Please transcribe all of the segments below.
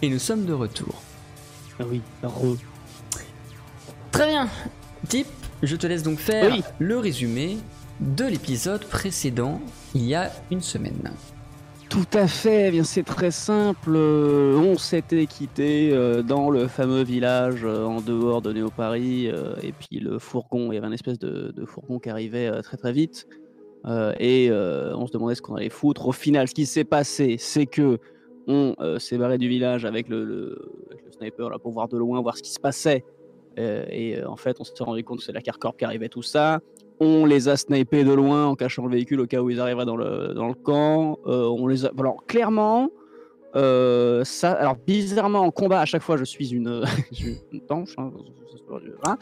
Et nous sommes de retour. Ah oui, Très bien. Tip, je te laisse donc faire Oui. le résumé de l'épisode précédent, il y a une semaine. Tout à fait, eh bien c'est très simple. On s'était quitté dans le fameux village en dehors de Néo-Paris, et puis le fourgon, il y avait une espèce de fourgon qui arrivait très très vite, et on se demandait ce qu'on allait foutre. Au final, ce qui s'est passé, c'est que on s'est barré du village avec avec le sniper là, pour voir de loin, voir ce qui se passait. Et en fait, on s'est rendu compte que c'est la Carcorp qui arrivait, tout ça. On les a snipés de loin en cachant le véhicule au cas où ils arriveraient dans le camp. On les a... Alors, clairement, ça... Alors, bizarrement, en combat, à chaque fois, je suis une tanche. Hein,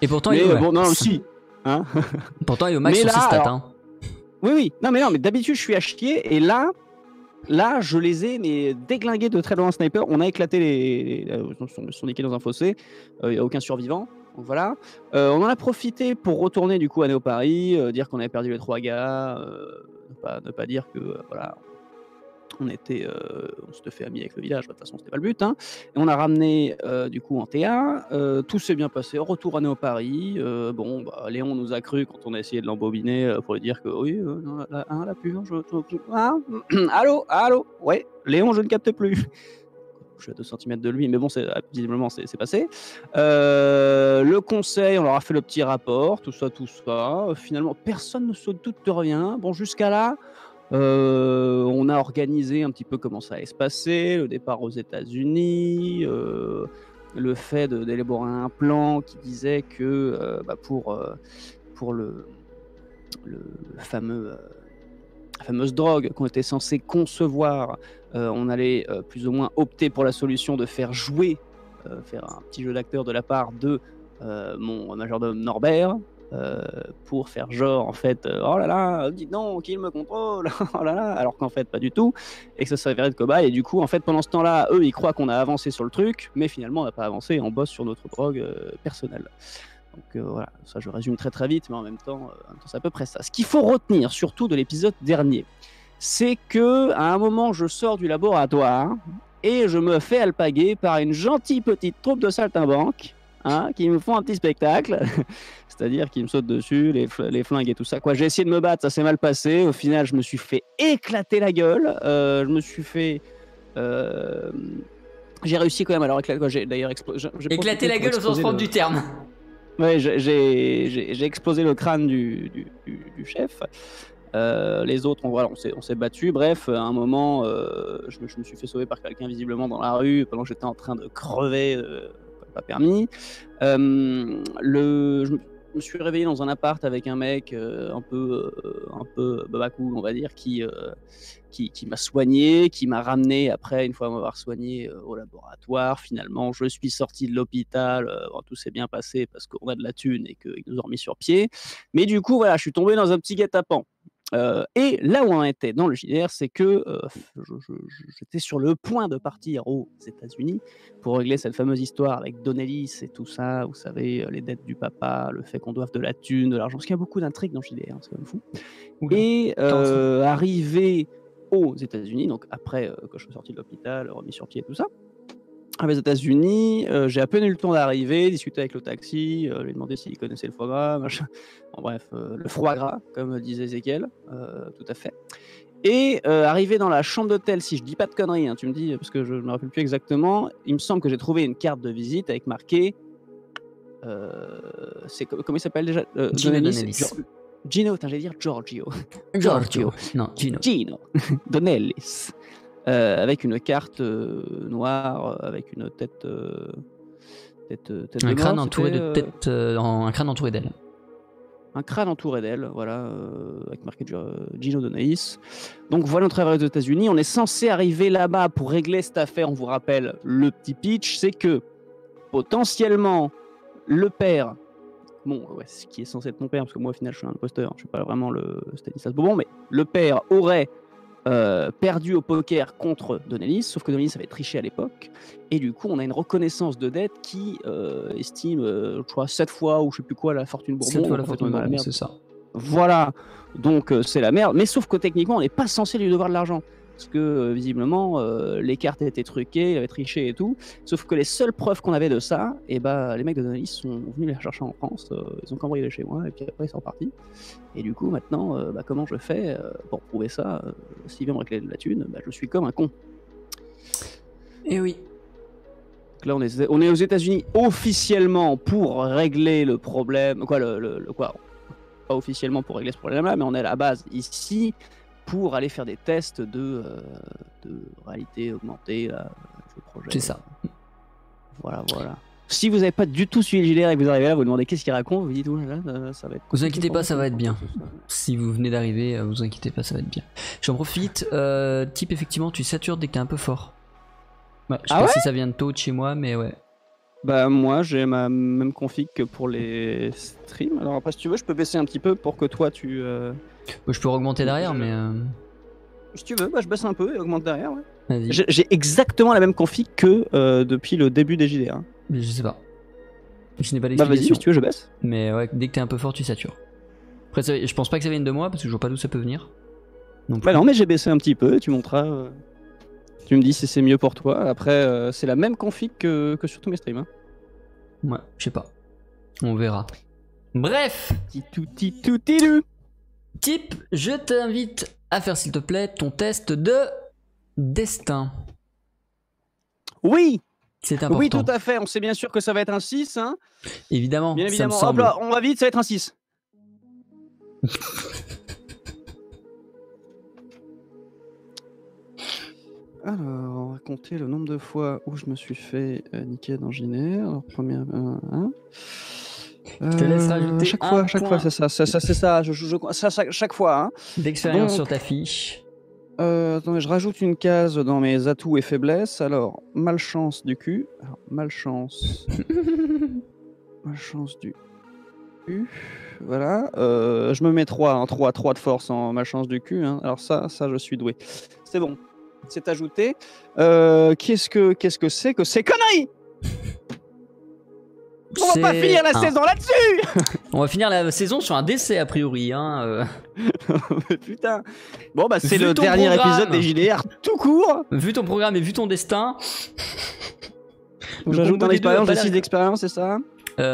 Et pourtant, mais il est bon, non, si. Hein. Pourtant, il est au max Mais sur ses là, stats. alors- Hein. Oui. Non, mais d'habitude, je suis à chier. Et là, je les ai déglingués de très loin sniper. On a éclaté ils sont niqués dans un fossé. Il n'y a aucun survivant. Donc voilà. On en a profité pour retourner du coup à Néo-Paris, dire qu'on avait perdu les 3 gars, ne pas dire que voilà, on s'était fait amis avec le village. De toute façon, c'était pas le but. Hein. Et on a ramené du coup en TA. Tout s'est bien passé. Retour à Néo-Paris. Bon, bah, Léon nous a cru quand on a essayé de l'embobiner pour lui dire que oui, non, la pub, allô, ouais, Léon, je ne capte plus. Je suis à 2 cm de lui, mais bon, visiblement, c'est passé. Le conseil, on leur a fait le petit rapport, tout ça. Finalement, personne ne se doute de rien. Bon, jusqu'à là, on a organisé un petit peu comment ça allait se passer, le départ aux États-Unis, le fait d'élaborer un plan qui disait que pour le fameux... la fameuse drogue qu'on était censé concevoir, on allait plus ou moins opter pour la solution de faire jouer, faire un petit jeu d'acteur de la part de mon majordome Norbert, pour faire genre en fait oh là là, dites donc, il me contrôle, oh là là, alors qu'en fait pas du tout, et que ça s'avérait de cobaye. Et du coup, en fait, pendant ce temps-là, eux ils croient qu'on a avancé sur le truc, mais finalement on n'a pas avancé, on bosse sur notre drogue personnelle. Donc voilà, ça je résume très très vite, mais en même temps, c'est à peu près ça. Ce qu'il faut retenir surtout de l'épisode dernier, c'est que à un moment, je sors du laboratoire et je me fais alpaguer par une gentille petite troupe de saltimbanques, hein, qui me font un petit spectacle, c'est-à-dire qui me sautent dessus, les flingues et tout ça. Quoi, j'ai essayé de me battre, ça s'est mal passé. Au final, je me suis fait éclater la gueule. Je me suis fait... j'ai réussi quand même, alors j'ai d'ailleurs Éclater la gueule au sens propre du terme. Ouais, j'ai explosé le crâne du chef. Les autres, on s'est battu. Bref, à un moment, je me suis fait sauver par quelqu'un visiblement dans la rue pendant que j'étais en train de crever, pas permis. Je me suis réveillé dans un appart avec un mec un peu babacool, on va dire, qui m'a soigné, qui m'a ramené après, une fois m'avoir soigné, au laboratoire. Finalement, je suis sorti de l'hôpital, tout s'est bien passé parce qu'on a de la thune et qu'ils nous ont remis sur pied. Mais du coup, voilà, je suis tombé dans un petit guet-apens. Et là où on était dans le JDR, c'est que j'étais sur le point de partir aux États-Unis pour régler cette fameuse histoire avec Donnelly et tout ça, vous savez, les dettes du papa, le fait qu'on doive de la thune, de l'argent, parce qu'il y a beaucoup d'intrigues dans le JDR, c'est quand même fou. Oula, et arrivé aux États-Unis, donc après que je suis sorti de l'hôpital, remis sur pied et tout ça, aux États-Unis, j'ai à peine eu le temps d'arriver, discuter avec le taxi, lui demander s'il connaissait le foie gras, machin. Bon, bref, le foie gras, comme disait Ezekiel, tout à fait. Et arrivé dans la chambre d'hôtel, si je dis pas de conneries, hein, tu me dis, parce que je ne me rappelle plus exactement, il me semble que j'ai trouvé une carte de visite avec marqué... comment il s'appelle déjà Gino Donnelly. Gino, j'allais dire Giorgio. Giorgio. Non, Gino. Donnelly. Avec une carte noire, avec une tête un de crâne mort, entouré de tête, un crâne entouré d'ailes. Un crâne entouré d'ailes, voilà, avec marqué Gino Donnelly. Donc voilà, on travaille aux États-Unis. On est censé arriver là-bas pour régler cette affaire. On vous rappelle le petit pitch, c'est que potentiellement le père, ce qui est censé être mon père, parce que moi au final je suis un imposteur, je suis pas vraiment le Stanislas Bourbon, mais le père aurait perdu au poker contre Donnelly, sauf que Donnelly avait triché à l'époque, et du coup on a une reconnaissance de dette qui estime, je crois, 7 fois ou je sais plus quoi la fortune Bourbon. 7 fois la fortune Bourbon, c'est ça. Voilà, donc c'est la merde, mais sauf que techniquement on n'est pas censé lui devoir de l'argent. parce que visiblement les cartes étaient truquées, il avait triché et tout. Sauf que les seules preuves qu'on avait de ça, et les mecs de Donnelly sont venus les rechercher en France, ils ont cambriolé chez moi et puis après ils sont repartis. Et du coup maintenant, comment je fais pour prouver ça s'ils veulent me régler de la thune, je suis comme un con. Et oui. Donc là on est aux États-Unis officiellement pour régler le problème, quoi pas officiellement pour régler ce problème-là, mais on est à la base ici pour aller faire des tests de réalité augmentée, là, le projet. C'est ça. Voilà. Si vous n'avez pas du tout suivi le JDR et que vous arrivez là, vous demandez qu'est-ce qu'il raconte, vous dites là, ça va être. Vous inquiétez pas, ça va être bien. Si vous venez d'arriver, vous inquiétez pas, ça va être bien. J'en profite. Type, effectivement, tu satures dès que t'es un peu fort. Ouais, je sais pas si ça vient de tôt de chez moi, mais ouais. Moi j'ai ma même config que pour les streams. Alors après si tu veux je peux baisser un petit peu pour que toi tu... Je peux augmenter derrière mais... Si tu veux, je baisse un peu et augmente derrière. Ouais. Vas-y. J'ai exactement la même config que depuis le début des JDR. Mais je sais pas. Je n'ai pas d'explication. Vas-y si tu veux je baisse. Mais ouais, dès que t'es un peu fort tu satures. Après je pense pas que ça vienne de moi parce que je vois pas d'où ça peut venir. Non mais j'ai baissé un petit peu, tu monteras... Tu me dis si c'est mieux pour toi. Après, c'est la même config que sur tous mes streams. Hein. Ouais, je sais pas. On verra. Bref. Type, je t'invite à faire s'il te plaît ton test de destin. Oui. C'est important. Oui, tout à fait. On sait bien sûr que ça va être un 6. Hein. Évidemment. Bien évidemment. Ça me semble. Hop là, on va vite, ça va être un 6. Alors, on va compter le nombre de fois où je me suis fait niquer dans JDR. Alors, première... Je te laisse rajouter chaque fois, c'est ça. Chaque fois. Hein. D'expérience sur ta fiche. Attendez, je rajoute une case dans mes atouts et faiblesses. Alors, malchance du cul. Alors, malchance. Malchance du cul. Voilà. Je me mets 3 de force en malchance du cul. Hein. Alors ça, je suis doué. C'est bon. C'est ajouté. Qu'est-ce que c'est que ces conneries? On va pas finir la saison là-dessus. On va finir la saison sur un décès a priori. Hein. Putain. Bon c'est le dernier épisode des JDR tout court. Vu ton programme et vu ton destin. J'ajoute un expérience, j'ai 6 d'expérience, c'est ça?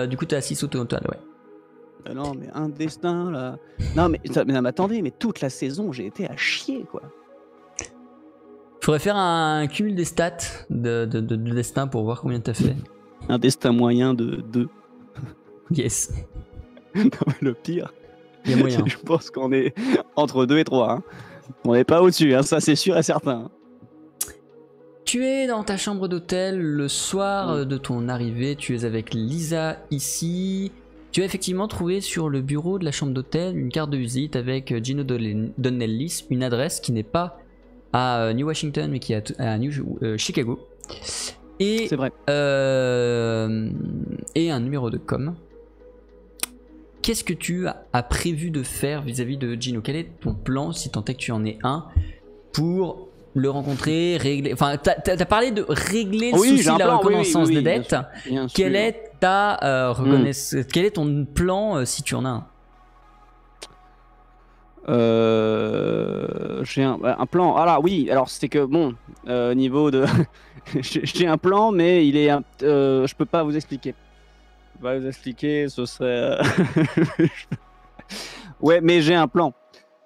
Du coup t'es à 6 au total, ouais. Non mais un destin là. Non mais attendez, mais toute la saison j'ai été à chier quoi. Faudrait faire un cumul des stats de destin pour voir combien t'as fait. Un destin moyen de 2. Yes. Non mais le pire, il y a moyen. Je pense qu'on est entre 2 et 3. Hein. On n'est pas au-dessus, hein, ça c'est sûr et certain. Tu es dans ta chambre d'hôtel le soir de ton arrivée. Tu es avec Lisa ici. Tu as effectivement trouvé sur le bureau de la chambre d'hôtel une carte de visite avec Gino Donnelly, une adresse qui n'est pas à New Washington mais qui est à Chicago. Et, c'est vrai. Et un numéro de com. Qu'est-ce que tu as prévu de faire vis-à-vis de Gino? Quel est ton plan, si tant est que tu en aies un, pour le rencontrer, régler... Enfin, t'as parlé de régler le souci de la reconnaissance des dettes. Bien sûr. Quelle est ta Quel est ton plan, si tu en as un? J'ai un plan. Ah là, oui, alors c'est que bon, niveau de. J'ai un plan, mais il est. Je peux pas vous expliquer. Je peux pas vous expliquer, ce serait. Ouais, mais j'ai un plan.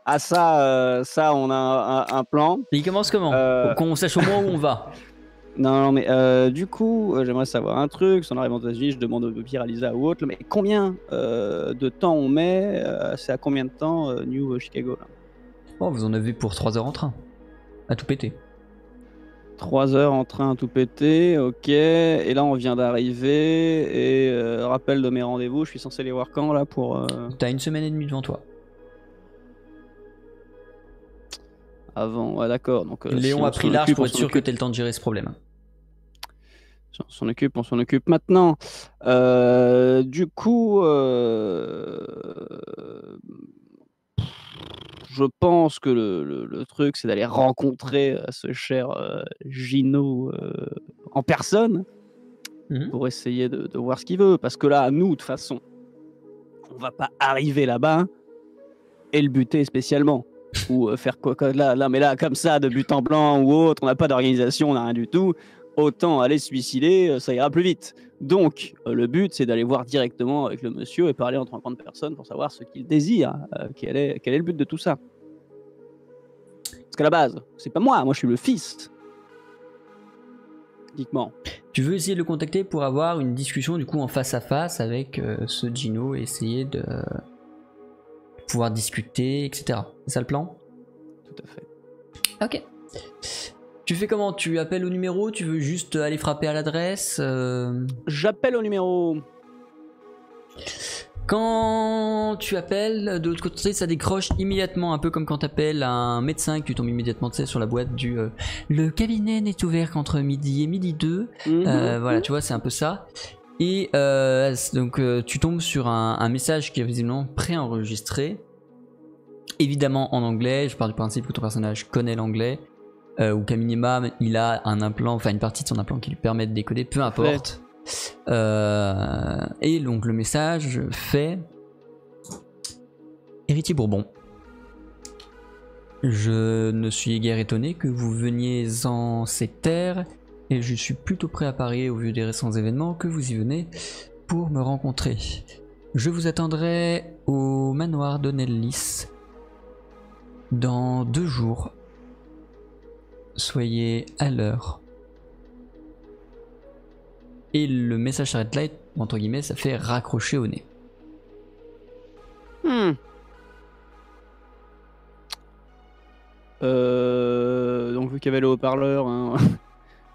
Ah, ça, on a un plan. Et il commence comment? Pour qu'on sache au moins où on va. Non, mais du coup, j'aimerais savoir un truc. Si on arrive aux États-Unis, je demande au pire à Lisa ou autre, mais combien de temps on met c'est à combien de temps New Chicago là? Oh, vous en avez pour 3 heures en train. À tout péter. 3 heures en train à tout péter, ok. Et là, on vient d'arriver. Et rappel de mes rendez-vous, je suis censé les voir quand là pour. T'as 1 semaine et demie devant toi. Avant, ouais, d'accord. Donc, Léon a pris large pour être sûr que t'aies le temps de gérer ce problème. On s'en occupe maintenant. Du coup, je pense que le truc, c'est d'aller rencontrer ce cher Gino en personne pour essayer de voir ce qu'il veut. Parce que là, nous, de toute façon, on va pas arriver là-bas et le buter spécialement. ou faire quoi là, mais là, comme ça, de but en blanc ou autre, on n'a pas d'organisation, on n'a rien du tout. Autant aller se suicider, ça ira plus vite. Donc, le but, c'est d'aller voir directement avec le monsieur et parler en 30 personnes pour savoir ce qu'il désire. Quel est le but de tout ça? Parce qu'à la base, c'est pas moi je suis le fils. Dites-moi. Tu veux essayer de le contacter pour avoir une discussion du coup en face à face avec ce Gino et essayer de pouvoir discuter, etc. C'est ça le plan? Tout à fait. Ok. Tu fais comment? Tu appelles au numéro? Tu veux juste aller frapper à l'adresse? J'appelle au numéro. Quand tu appelles, de l'autre côté, ça décroche immédiatement, un peu comme quand tu appelles un médecin, que tu tombes immédiatement sur la boîte du le cabinet n'est ouvert qu'entre midi et midi 2. Voilà, tu vois, c'est un peu ça. Et donc tu tombes sur un message qui est visiblement préenregistré, évidemment en anglais. Je pars du principe que ton personnage connaît l'anglais, ou qu'à minima il a un implant, enfin une partie de son implant qui lui permet de décoder, peu importe. Et donc le message fait: Héritier Bourbon, je ne suis guère étonné que vous veniez en ces terres, et je suis plutôt prêt à parier au vu des récents événements que vous y venez pour me rencontrer. Je vous attendrai au manoir de Nellis dans 2 jours. Soyez à l'heure. Et le message s'arrête là, et, entre guillemets, ça fait raccrocher au nez. Donc vu qu'il y avait le haut-parleur, hein,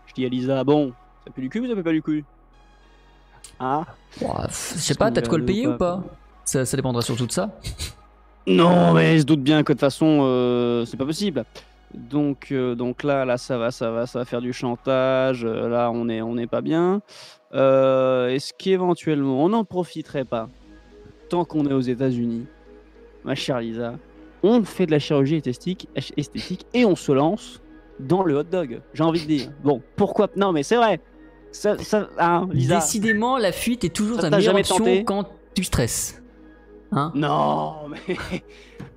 je dis à Lisa, bon, ça pue du cul ou ça pue pas du cul? Ah, je sais pas, t'as de quoi le payer ou pas? Ça dépendra surtout de ça. Non, mais je doute bien que de toute façon, c'est pas possible. Donc là, ça va faire du chantage. Là, on est pas bien. Est-ce qu'éventuellement, on n'en profiterait pas, tant qu'on est aux États-Unis, ma chère Lisa, on fait de la chirurgie esthétique et on se lance dans le hot dog. J'ai envie de dire. Bon, pourquoi? Non, mais c'est vrai. Ça, hein, Lisa. Décidément, la fuite est toujours ta meilleure option quand tu stresses. Hein? Non, mais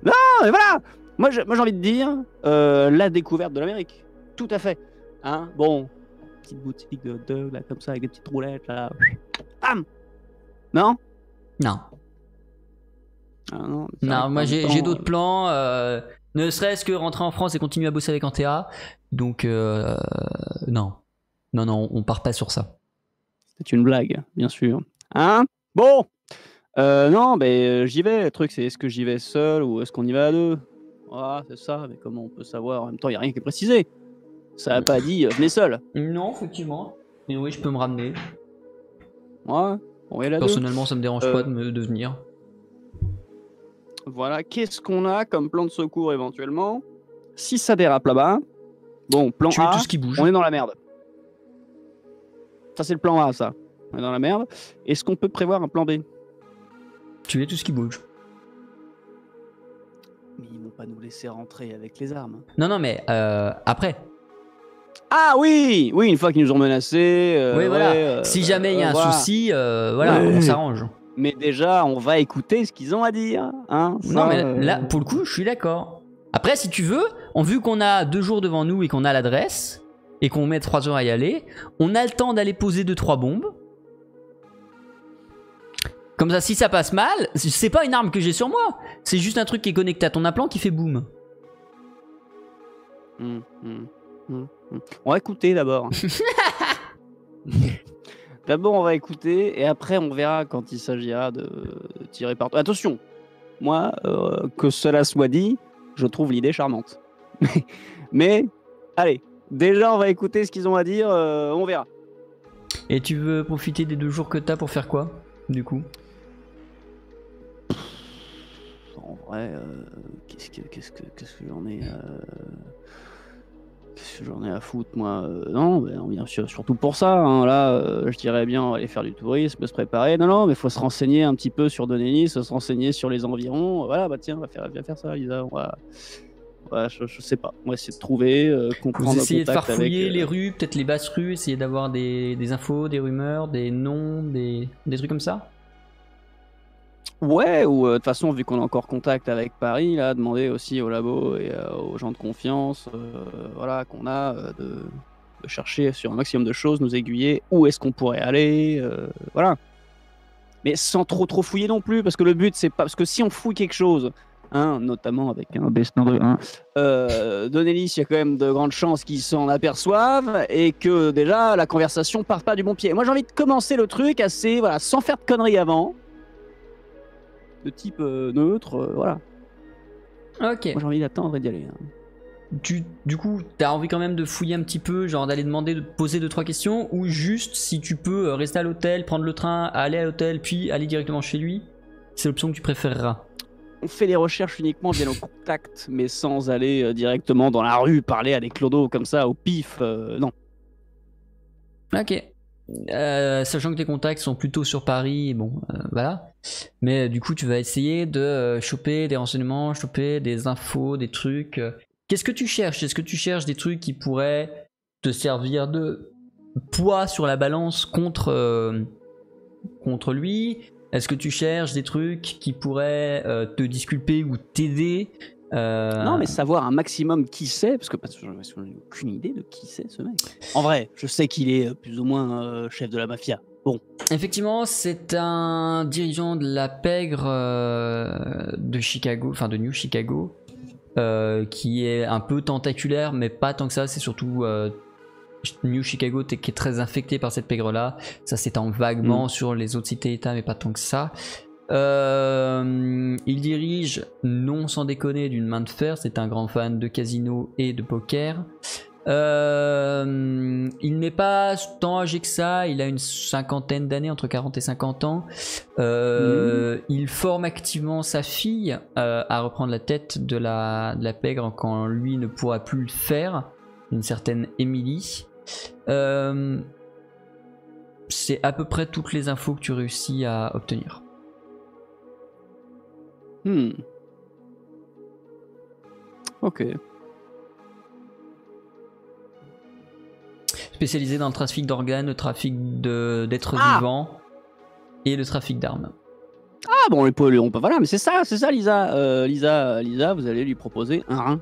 non, mais voilà. Moi, j'ai envie de dire la découverte de l'Amérique. Tout à fait. Hein, bon, petite boutique de hot dog là, comme ça, avec des petites roulettes là. Bam. Non. Non. Ah, non, moi j'ai d'autres plans. Ne serait-ce que rentrer en France et continuer à bosser avec Antea. Donc non, on part pas sur ça. C'est une blague, bien sûr. Hein? Bon. Non, mais j'y vais. Le truc, c'est est-ce que j'y vais seul ou est-ce qu'on y va à 2? Voilà, c'est ça, mais comment on peut savoir? En même temps, il n'y a rien qui est précisé. Ça n'a pas dit venez seul. Non, effectivement. Mais oui, je peux me ramener. Ouais, on va y aller à 2. Personnellement, ça me dérange pas de venir. Voilà, qu'est-ce qu'on a comme plan de secours éventuellement? Si ça dérape là-bas, bon, plan Tuer A, tout ce qui bouge. on est dans la merde. Ça, c'est le plan A, ça. On est dans la merde. Est-ce qu'on peut prévoir un plan B? Tuer tout ce qui bouge. Mais ils vont pas nous laisser rentrer avec les armes. Non, mais après. Ah oui, une fois qu'ils nous ont menacés. Oui, voilà. Si jamais il y a un souci, voilà, on s'arrange. Mais déjà, on va écouter ce qu'ils ont à dire. Hein, ça, non, mais là, pour le coup, je suis d'accord. Après, si tu veux, vu qu'on a 2 jours devant nous et qu'on a l'adresse, et qu'on met 3 heures à y aller, on a le temps d'aller poser 2-3 bombes. Comme ça, si ça passe mal, c'est pas une arme que j'ai sur moi. C'est juste un truc qui est connecté à ton implant qui fait boum. On va écouter d'abord. D'abord, on va écouter et après, on verra quand il s'agira de tirer partout. Attention, moi, que cela soit dit, je trouve l'idée charmante. Mais, allez, déjà, on va écouter ce qu'ils ont à dire, on verra. Et tu veux profiter des 2 jours que t'as pour faire quoi, du coup? En vrai, qu'est-ce que j'en ai Qu'est-ce que j'en ai à foutre, moi? Non, mais on vient surtout pour ça. Hein. Là, je dirais bien, on va aller faire du tourisme, se préparer. Non, mais il faut se renseigner un petit peu sur Denelis, se renseigner sur les environs. Voilà, bah tiens, on va faire ça, Lisa. Je sais pas. On va essayer de trouver, comprendre. Vous essayez de farfouiller les rues, peut-être les basses rues, essayer d'avoir des infos, des rumeurs, des noms, des trucs comme ça? Ouais, ou de toute façon, vu qu'on a encore contact avec Paris, là, demander aussi au labo et aux gens de confiance, voilà, qu'on a, de chercher sur un maximum de choses, nous aiguiller, où est-ce qu'on pourrait aller, voilà. Mais sans trop fouiller non plus, parce que le but, c'est pas... Parce que si on fouille quelque chose, hein, notamment avec un Bestin 2, hein, Donelis, il y a quand même de grandes chances qu'ils s'en aperçoivent, et que déjà, la conversation part pas du bon pied. Moi, j'ai envie de commencer le truc assez, voilà, sans faire de conneries avant, de type neutre, voilà. Ok. Moi, j'ai envie d'attendre et d'y aller. Hein. Du coup, t'as envie quand même de fouiller un petit peu, genre d'aller demander, de poser 2-3 questions, ou juste si tu peux rester à l'hôtel, prendre le train, aller à l'hôtel, puis aller directement chez lui, c'est l'option que tu préféreras. On fait les recherches uniquement via nos contacts, mais sans aller directement dans la rue parler à des clodos comme ça, au pif, non. Ok. Sachant que tes contacts sont plutôt sur Paris, bon, voilà. Mais du coup, tu vas essayer de choper des renseignements, choper des infos, des trucs. Qu'est-ce que tu cherches? Est-ce que tu cherches des trucs qui pourraient te servir de poids sur la balance contre lui? Est-ce que tu cherches des trucs qui pourraient te disculper ou t'aider? Non, mais savoir un maximum qui c'est, parce que je n'ai aucune idée de qui c'est ce mec. En vrai, je sais qu'il est plus ou moins chef de la mafia. Bon. Effectivement, c'est un dirigeant de la pègre de Chicago, enfin de New Chicago, qui est un peu tentaculaire, mais pas tant que ça. C'est surtout New Chicago qui est très infecté par cette pègre-là. Ça s'étend vaguement sur les autres cités-états, mais pas tant que ça. Il dirige, non sans déconner, d'une main de fer. C'est un grand fan de casino et de poker. Il n'est pas tant âgé que ça, il a une cinquantaine d'années, entre 40 et 50 ans. Il forme activement sa fille à reprendre la tête de la pègre quand lui ne pourra plus le faire, une certaine Emily. C'est à peu près toutes les infos que tu réussis à obtenir. Ok. Spécialisé dans le trafic d'organes, le trafic d'êtres vivants et le trafic d'armes. Ah bon, on peut voilà, mais c'est ça, Lisa. Lisa, vous allez lui proposer un rein.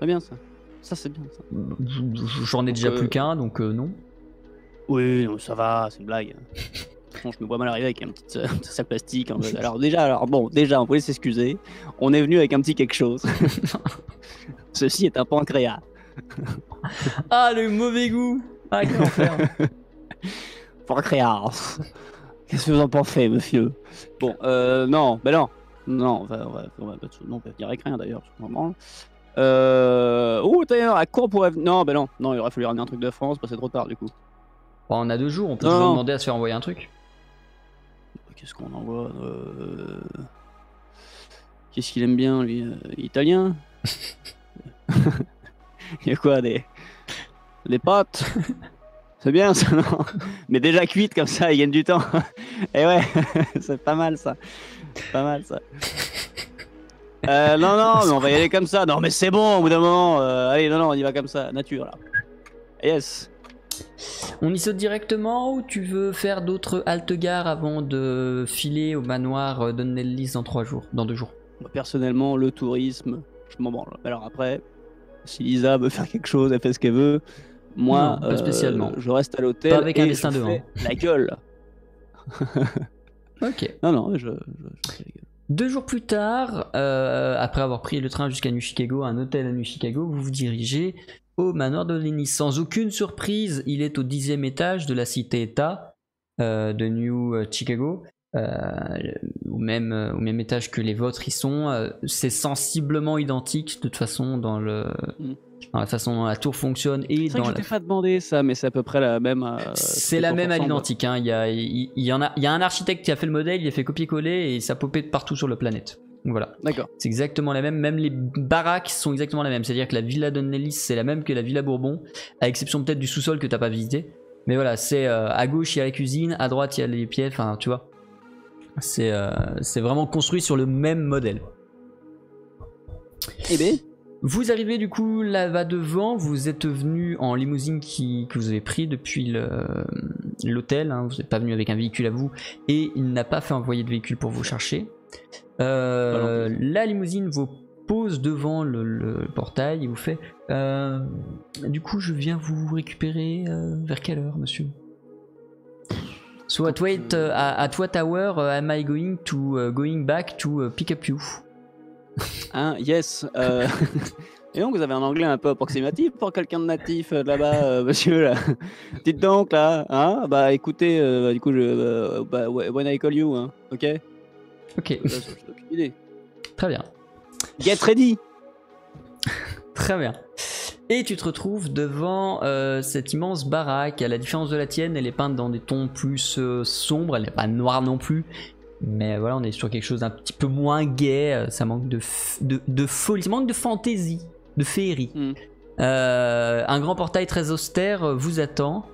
C'est bien ça. Ça c'est bien ça. J'en ai déjà plus qu'un, donc non. Oui, ça va, c'est une blague. Bon, je me vois mal arriver avec un petit sac plastique. Alors déjà, on voulait s'excuser. On est venu avec un petit quelque chose. Ceci est un pancréas. Ah, le mauvais goût. Ah, quel enfer. Pancréas. Qu'est-ce que vous en pensez, monsieur? Bon, non, ben non. Non, on va venir avec rien d'ailleurs. D'ailleurs, à quoi on pourrait... Non, ben non, il aurait fallu ramener un truc de France, c'est trop tard du coup. Bon, on a 2 jours, on peut toujours demander à se faire envoyer un truc. Qu'est-ce qu'on envoie Qu'est-ce qu'il aime bien, lui italien. Il y a quoi, des pâtes? C'est bien ça, non? Mais déjà cuites comme ça, ils gagnent du temps. Et ouais, c'est pas mal ça. Non, mais on va y aller comme ça. Non, mais c'est bon, au bout d'un moment. Allez, non, on y va comme ça, nature là. Yes. On y saute directement ou tu veux faire d'autres haltes-gares avant de filer au manoir Donnellis dans 2 jours? Personnellement, le tourisme, je m'en branle. Alors après, si Lisa veut faire quelque chose, elle fait ce qu'elle veut. Moi, non, pas spécialement. Je reste à l'hôtel. Pas avec un et destin je de fais la gueule. Ok. Non, je fais la gueule. 2 jours plus tard, après avoir pris le train jusqu'à New Chicago, un hôtel à New Chicago, vous vous dirigez au manoir de Lenny. Sans aucune surprise, il est au 10e étage de la cité-état de New Chicago, au même étage que les vôtres y sont. C'est sensiblement identique de toute façon dans la façon dont la tour fonctionne et dans je t'ai pas demandé ça, mais c'est à peu près la même. C'est la même à l'identique. Hein. Il y a un architecte qui a fait le modèle, il a fait copier-coller et ça popait de partout sur la planète. Donc voilà. D'accord. C'est exactement la même. Même les baraques sont exactement la même. C'est-à-dire que la villa Donnellis c'est la même que la villa Bourbon, à exception peut-être du sous-sol que t'as pas visité. Mais voilà, c'est à gauche il y a la cuisine, à droite il y a les pieds. Enfin, tu vois. C'est vraiment construit sur le même modèle. Eh ben. Vous arrivez du coup là-bas devant, vous êtes venu en limousine que vous avez pris depuis l'hôtel, hein, vous n'êtes pas venu avec un véhicule à vous et il n'a pas fait envoyer de véhicule pour vous chercher. La limousine vous pose devant le portail et vous fait du coup je viens vous récupérer vers quelle heure monsieur? So at what hour am I going back to pick up you? Hein, yes. Et donc, vous avez un anglais un peu approximatif pour quelqu'un de natif de là-bas, monsieur. Là. Dites donc, là. Hein, bah, écoutez, du coup, when I call you, hein, ok? Ok. Là, j'ai aucune idée. Très bien. Get ready. Très bien. Et tu te retrouves devant cette immense baraque. À la différence de la tienne, elle est peinte dans des tons plus sombres. Elle n'est pas noire non plus. Mais voilà, on est sur quelque chose d'un petit peu moins gai. Ça manque de folie, ça manque de fantaisie, de féerie. Un grand portail très austère vous attend.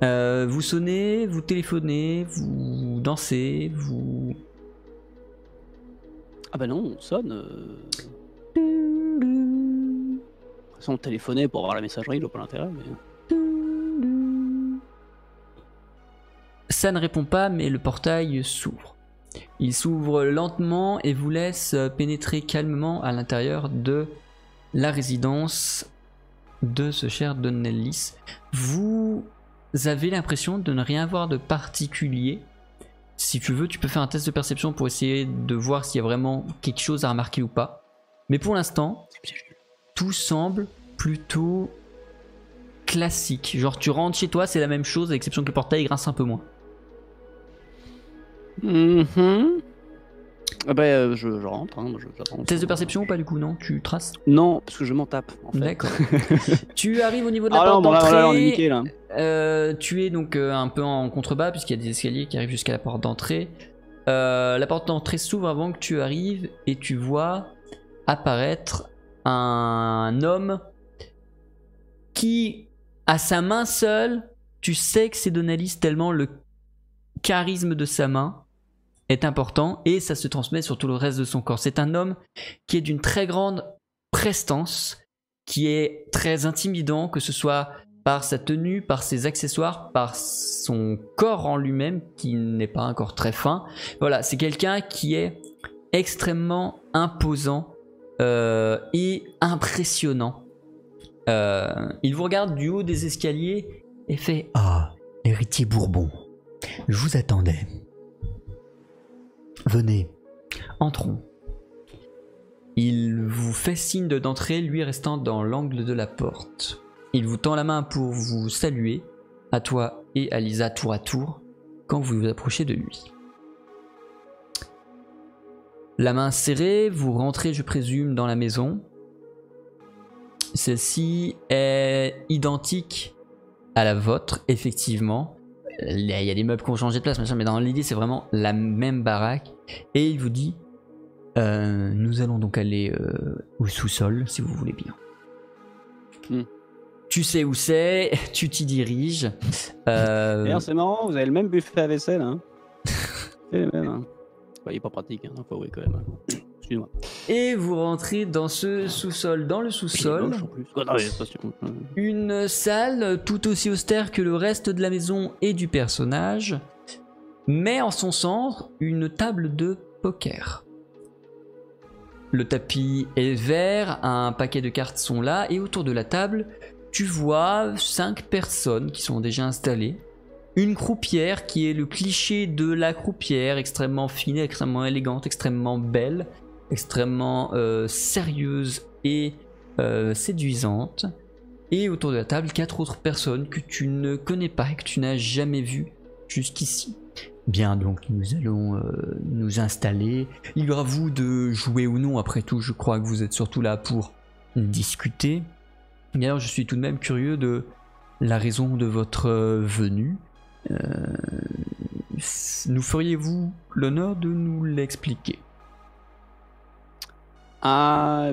Vous sonnez, vous téléphonez, vous dansez, vous... Ah bah non, on sonne. De toute façon, on téléphonait pour avoir la messagerie, je vois pas l'intérêt. Mais... Ça ne répond pas, mais le portail s'ouvre. Il s'ouvre lentement et vous laisse pénétrer calmement à l'intérieur de la résidence de ce cher Donnellis. Vous avez l'impression de ne rien voir de particulier. Si tu veux, tu peux faire un test de perception pour essayer de voir s'il y a vraiment quelque chose à remarquer ou pas. Mais pour l'instant, tout semble plutôt classique. Genre tu rentres chez toi, c'est la même chose, à l'exception que le portail grince un peu moins. Ah bah, je rentre, hein, j'attends. Test de perception ou pas du coup, non? Tu traces? Non, parce que je m'en tape en fait. D'accord. Tu arrives au niveau de la porte non, d'entrée. là, on est niqué, là. Tu es donc un peu en contrebas puisqu'il y a des escaliers qui arrivent jusqu'à la porte d'entrée. La porte d'entrée s'ouvre avant que tu arrives et tu vois apparaître un homme qui, à sa main seule, tu sais que c'est Donnellis tellement le charisme de sa main est important et ça se transmet sur tout le reste de son corps. C'est un homme qui est d'une très grande prestance, qui est très intimidant, que ce soit par sa tenue, par ses accessoires, par son corps en lui-même, qui n'est pas un corps très fin. Voilà, c'est quelqu'un qui est extrêmement imposant et impressionnant. Il vous regarde du haut des escaliers et fait « Ah, l'héritier Bourbon, je vous attendais. Venez, entrons. » Il vous fait signe d'entrer, lui restant dans l'angle de la porte. Il vous tend la main pour vous saluer, à toi et à Lisa tour à tour, quand vous vous approchez de lui. La main serrée, vous rentrez, je présume, dans la maison. Celle-ci est identique à la vôtre, effectivement. Il y a des meubles qui ont changé de place, machin, mais dans l'idée, c'est vraiment la même baraque. Et il vous dit, nous allons donc aller au sous-sol, si vous voulez bien. Tu sais où c'est, tu t'y diriges. D'ailleurs, c'est marrant, vous avez le même buffet à vaisselle. Hein. C'est le même. Hein. Bah, il est pas pratique, hein. Faut avouer quand même. Excuse-moi. Et vous rentrez dans ce sous-sol. Dans le sous-sol, une salle tout aussi austère que le reste de la maison et du personnage, mais en son centre, une table de poker. Le tapis est vert, un paquet de cartes sont là, et autour de la table, tu vois 5 personnes qui sont déjà installées. Une croupière qui est le cliché de la croupière, extrêmement fine, extrêmement élégante, extrêmement belle, extrêmement sérieuse et séduisante. Et autour de la table, 4 autres personnes que tu ne connais pas et que tu n'as jamais vues jusqu'ici. Bien, donc nous allons nous installer. Libre à vous de jouer ou non, après tout, je crois que vous êtes surtout là pour discuter. Et alors, je suis tout de même curieux de la raison de votre venue. Nous feriez-vous l'honneur de nous l'expliquer? Ah,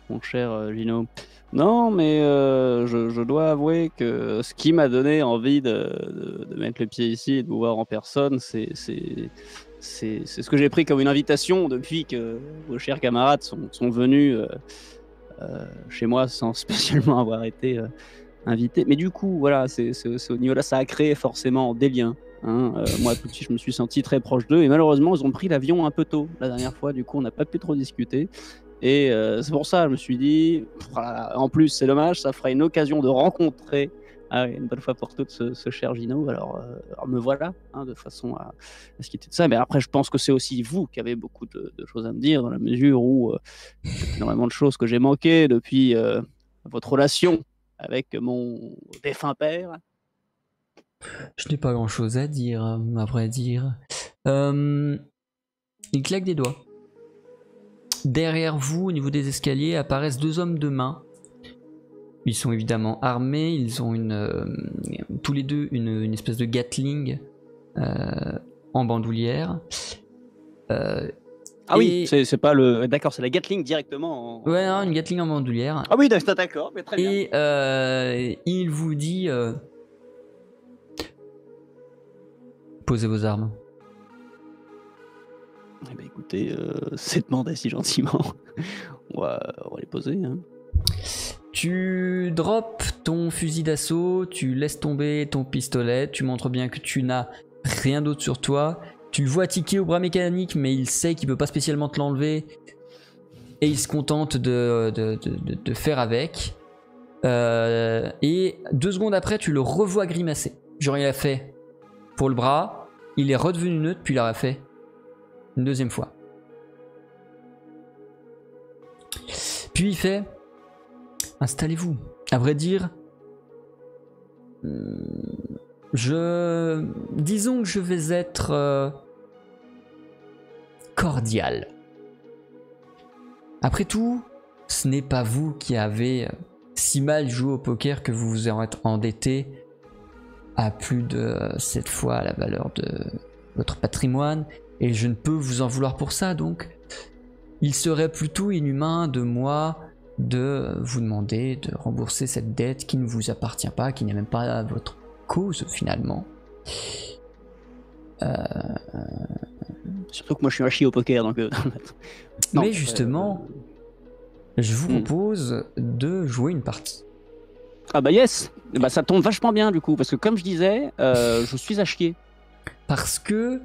mon cher Gino. Non, mais je dois avouer que ce qui m'a donné envie de mettre le pied ici et de vous voir en personne, c'est ce que j'ai pris comme une invitation depuis que vos chers camarades sont venus chez moi sans spécialement avoir été invité. Mais du coup, voilà, c'est au niveau-là, ça a créé forcément des liens. Hein. Moi, tout de suite, je me suis senti très proche d'eux. Et malheureusement, ils ont pris l'avion un peu tôt la dernière fois. Du coup, on n'a pas pu trop discuter. Et c'est pour ça, je me suis dit, voilà, en plus, c'est dommage, ça fera une occasion de rencontrer une bonne fois pour toutes ce cher Gino. Alors me voilà, hein, de façon à se quitter de ça. Mais après, je pense que c'est aussi vous qui avez beaucoup de choses à me dire, dans la mesure où il y a énormément de choses que j'ai manquées depuis votre relation avec mon défunt père. Je n'ai pas grand chose à dire, à vrai dire. Il claque des doigts. Derrière vous, au niveau des escaliers, apparaissent deux hommes de main. Ils sont évidemment armés, ils ont tous les deux une espèce de Gatling en bandoulière. Oui, c'est pas le. D'accord, c'est la Gatling directement. Ouais, non, une Gatling en bandoulière. Ah oui, d'accord, mais très bien. Et il vous dit posez vos armes. Eh ben, écoutez, c'est demandé si gentiment. on va les poser. Hein. Tu drops ton fusil d'assaut, tu laisses tomber ton pistolet, tu montres bien que tu n'as rien d'autre sur toi. Tu le vois tiquer au bras mécanique, mais il sait qu'il peut pas spécialement te l'enlever. Et il se contente de faire avec. Et 2 secondes après, tu le revois grimacer. Genre, il a fait pour le bras, il est redevenu neutre, puis il l'a fait une deuxième fois. Puis il fait installez-vous. À vrai dire, disons que je vais être cordial. Après tout, ce n'est pas vous qui avez si mal joué au poker que vous vous êtes endetté à plus de 7 fois la valeur de votre patrimoine, et je ne peux vous en vouloir pour ça, donc il serait plutôt inhumain de moi de vous demander de rembourser cette dette qui ne vous appartient pas, qui n'est même pas votre cause finalement. Surtout que moi je suis un chi au poker, donc. Non, mais justement, je vous propose de jouer une partie. Ah bah yes, bah ça tombe vachement bien du coup, parce que comme je disais, je suis à chier. Parce que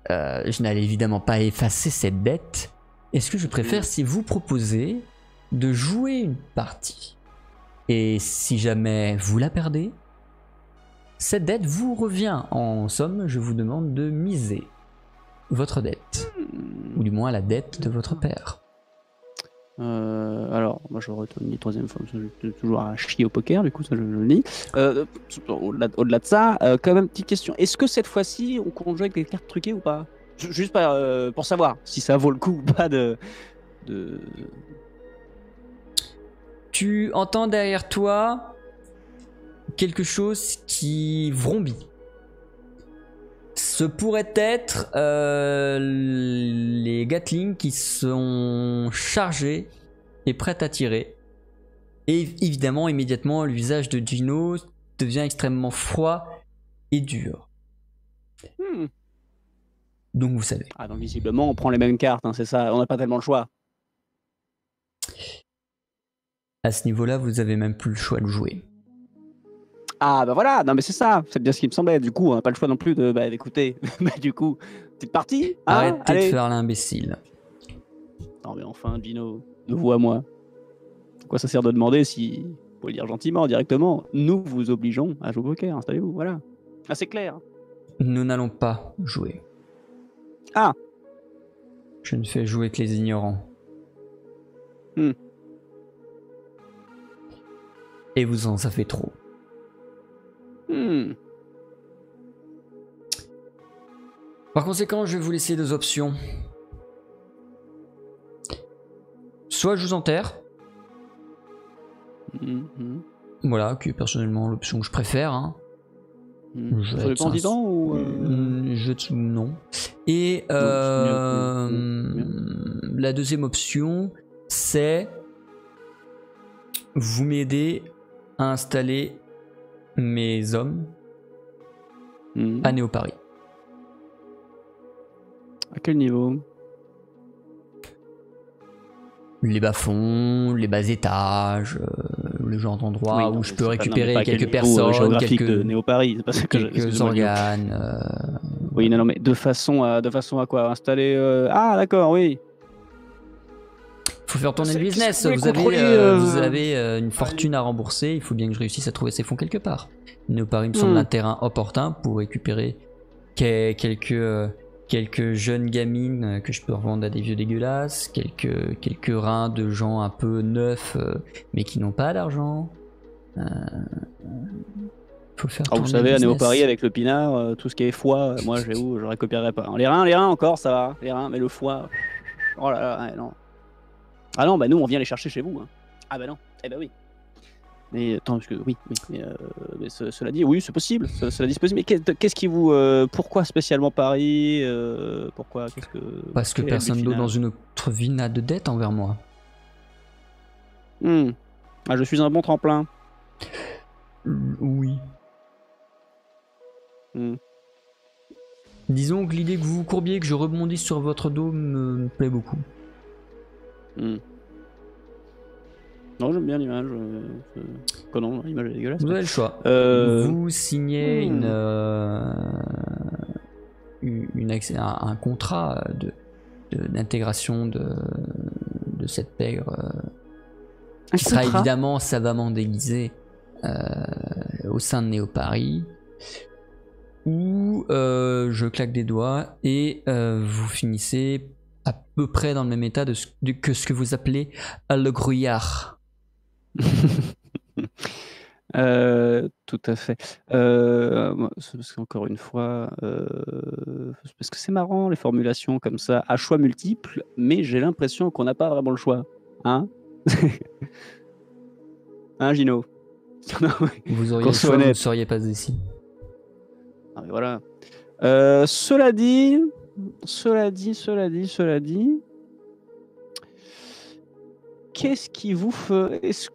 je n'allais évidemment pas effacer cette dette. Et ce que je préfère, c'est vous proposer de jouer une partie. Et si jamais vous la perdez, cette dette vous revient. En somme, je vous demande de miser votre dette. Ou du moins la dette de votre père. Alors, moi je retourne une troisième fois, je suis toujours à chier au poker, du coup, ça je le dis. Au-delà de ça, quand même, petite question. Est-ce que cette fois-ci, on compte jouer avec des cartes truquées ou pas? Juste pour savoir si ça vaut le coup ou pas de... Tu entends derrière toi quelque chose qui vrombit. Ce pourrait être les Gatling qui sont chargés et prêts à tirer. Et évidemment, immédiatement, le visage de Gino devient extrêmement froid et dur. Donc vous savez. Ah, donc visiblement, on prend les mêmes cartes, hein, c'est ça, on n'a pas tellement le choix. À ce niveau-là, vous avez même plus le choix de jouer. Ah bah voilà, non mais c'est ça, c'est bien ce qui me semblait. Du coup, on n'a pas le choix non plus d'écouter. Du coup, petite partie. Hein, arrêtez de faire l'imbécile. Non mais enfin, Gino, de vous à moi. Quoi ça sert de demander si, faut le dire gentiment, directement, nous vous obligeons à jouer au poker, installez-vous, voilà. Ah c'est clair. Nous n'allons pas jouer. Ah. Je ne fais jouer que les ignorants. Et vous en savez trop. Par conséquent, je vais vous laisser 2 options. Soit je vous enterre. Voilà, qui est personnellement l'option que je préfère. Hein. Sur le candidat ou non. Et la deuxième option, c'est vous m'aidez à installer mes hommes à Néo-Paris. À quel niveau? Les bas-fonds, les bas étages, le genre d'endroit Oui, où non, je mais peux c'est pas- non, mais récupérer pas à quel quelques niveau, personnes, géographique de quelques, Néo-Paris, c'est pas ça que quelques excusez-moi, Guillaume. organes. Oui, non, mais de façon à quoi? Installer. Ah, d'accord, oui. Il faut faire tourner le Qu'est-ce que business. vous voulez Vous avez, contrôler vous avez une Ouais. fortune à rembourser. Il faut bien que je réussisse à trouver ces fonds quelque part. Néo-Paris me semble Hmm. un terrain opportun pour récupérer quelques jeunes gamines que je peux revendre à des vieux dégueulasses, quelques reins de gens un peu neufs mais qui n'ont pas d'argent. Faut faire Ah, vous tourner le savez, à Néo-Paris, business. avec le pinard, tout ce qui est foie, moi, j'avoue, je récupérerai pas. Les reins encore, ça va. Les reins, mais le foie. Oh là là, ouais, non. Ah non, bah nous, on vient les chercher chez vous. Hein. Ah bah non, eh bah oui. Mais attends, parce que oui, mais cela dit, oui, c'est possible. Cela dit, c'est possible. Mais qu'est-ce qui vous, pourquoi spécialement Paris pourquoi, qu'est-ce que, Parce que quel est le but personne d'autre dans final? une autre vie n'a de dette envers moi. Ah, je suis un bon tremplin. Oui. Hmm. Disons que l'idée que vous vous courbiez, que je rebondisse sur votre dos me plaît beaucoup. Hmm. Non, j'aime bien l'image. Non, l'image est dégueulasse. Vous Mais... avez le choix. Euh, Vous signez un contrat d'intégration de cette pègre un qui sera contrat. évidemment savamment déguisé au sein de Néo-Paris, où je claque des doigts et vous finissez à peu près dans le même état que ce que vous appelez le grouillard. Tout à fait. Parce qu'encore une fois, parce que c'est marrant les formulations comme ça, à choix multiples, mais j'ai l'impression qu'on n'a pas vraiment le choix. Hein? Hein, Gino? Non, mais Vous auriez qu'on le soit choix, vous ne honnête. seriez pas ici. Non, mais voilà. Cela dit, qu'est-ce qui vous fait... Est-ce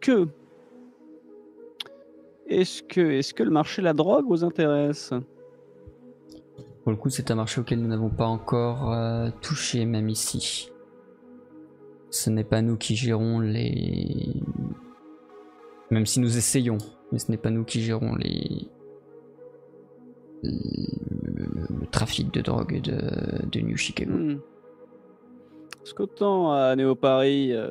que le marché de la drogue vous intéresse? Pour le coup, c'est un marché auquel nous n'avons pas encore touché, même ici. Ce n'est pas nous qui gérons les... Même si nous essayons, mais ce n'est pas nous qui gérons le trafic de drogue de New Chicago. Parce qu'autant à Néo-Paris, je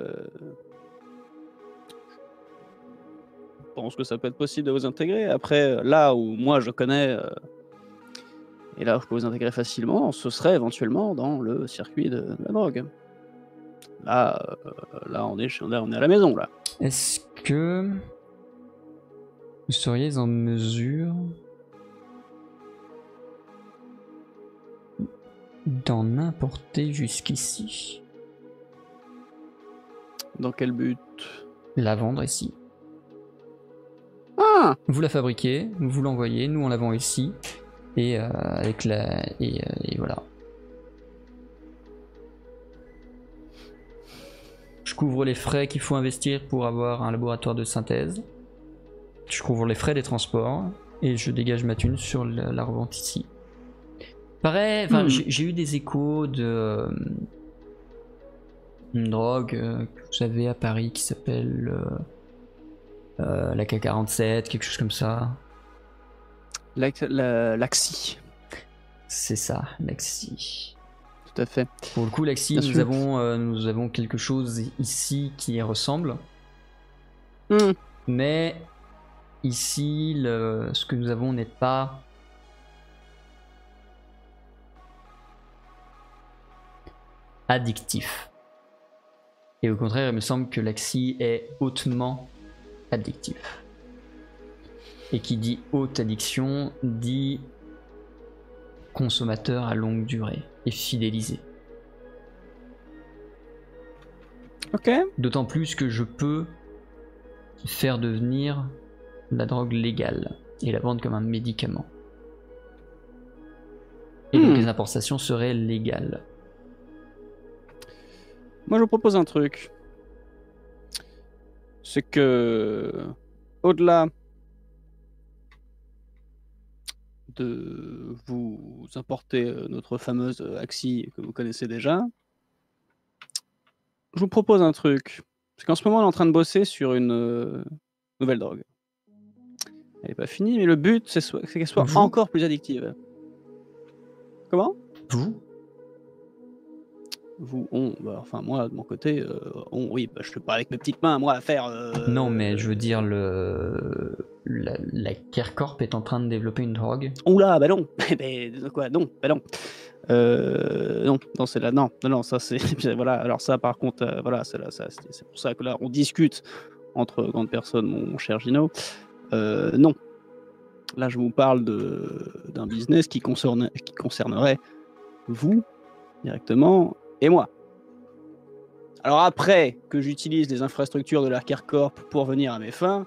pense que ça peut être possible de vous intégrer. Après, là où moi je connais, et là où je peux vous intégrer facilement, ce serait éventuellement dans le circuit de la drogue. Là, on est à la maison, là. Est-ce que vous seriez en mesure d'en importer jusqu'ici? Dans quel but? La vendre ici. Ah! Vous la fabriquez, vous l'envoyez, nous on la vend ici, et avec et voilà. Je couvre les frais qu'il faut investir pour avoir un laboratoire de synthèse. Je couvre les frais des transports et je dégage ma thune sur la revente ici. Pareil, j'ai eu des échos de une drogue que vous avez à Paris qui s'appelle la K47, quelque chose comme ça. L'Axi. C'est ça, l'Axi. Tout à fait. Pour le coup, l'Axi, nous avons quelque chose ici qui y ressemble. Mais ici, ce que nous avons n'est pas addictif. Et au contraire, il me semble que l'Axi est hautement addictif. Et qui dit haute addiction, dit consommateur à longue durée et fidélisé. Ok. D'autant plus que je peux faire devenir la drogue légale et la vendre comme un médicament. Et donc les importations seraient légales. Moi, je vous propose un truc. C'est que, au-delà de vous importer notre fameuse Axi que vous connaissez déjà, Je vous propose un truc. Parce qu'en ce moment, on est en train de bosser sur une nouvelle drogue. Elle n'est pas finie, mais le but, c'est qu'elle soit Vous encore plus addictive. Comment? Vous Vous, on, bah, enfin moi, de mon côté, on, oui, bah, je peux pas avec mes petites mains, moi, à faire... Non, mais je veux dire, la Kercorp est en train de développer une drogue. Oula, bah non. Mais quoi? Non, bah non. Non, c'est là, non, ça c'est... voilà, alors ça, par contre, voilà, c'est pour ça que là, on discute entre grandes personnes, mon cher Gino. Non. Là, je vous parle d'un business qui concernerait vous, directement, et moi. Alors après que j'utilise les infrastructures de l'Arkercorp pour venir à mes fins,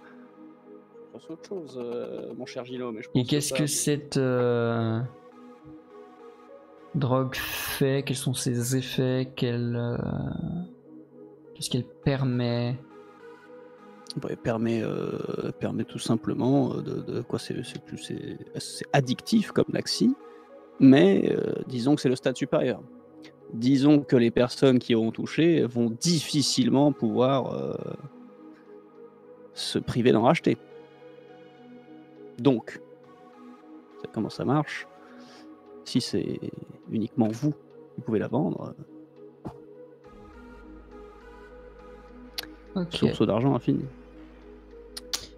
je pense autre chose, mon cher Gino. Mais je pense Et qu'est-ce que cette drogue fait? Quels sont ses effets? Qu'est-ce qu'elle permet? Elle permet tout simplement de quoi c'est addictif comme Laxi, mais disons que c'est le stade supérieur. Disons que les personnes qui auront touché vont difficilement pouvoir se priver d'en racheter. Donc, c'est comment ça marche. Si c'est uniquement vous qui pouvez la vendre, source d'argent infini.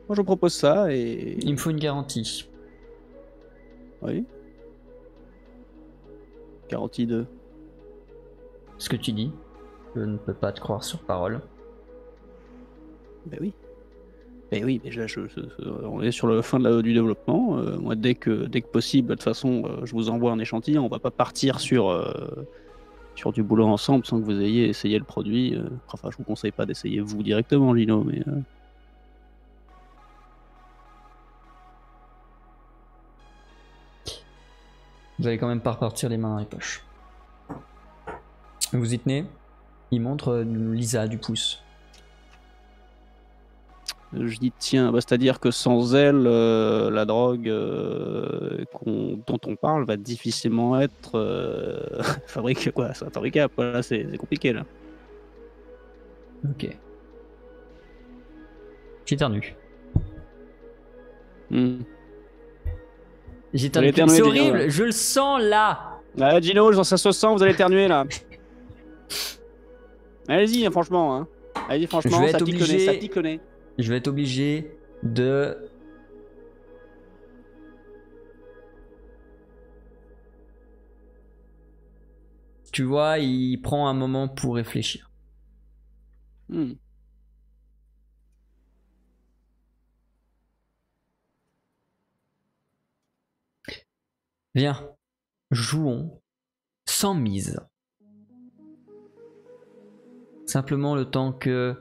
Moi, je propose ça et... Il me faut une garantie. Oui. Garantie de... Ce que tu dis, je ne peux pas te croire sur parole. Ben oui. Ben oui, déjà, on est sur la fin du développement. Moi, dès que possible, de toute façon, je vous envoie un échantillon. On va pas partir sur du boulot ensemble sans que vous ayez essayé le produit. Enfin, je vous conseille pas d'essayer vous directement, Lino, mais... Vous allez quand même pas repartir les mains dans les poches. Vous y tenez. Il montre Lisa du pouce. Je dis tiens, bah, c'est-à-dire que sans elle, la drogue dont on parle va difficilement être fabricable. Voilà, c'est compliqué là. Ok. J'éternue. J'éternue. C'est horrible, Gino, je le sens là. Ah, Gino, ça se sent, vous allez éternuer là. Allez-y, hein, franchement. Hein. Allez-y, franchement, ça pique le nez. Je vais être obligé de... Tu vois, il prend un moment pour réfléchir. Viens, jouons sans mise. Simplement le temps que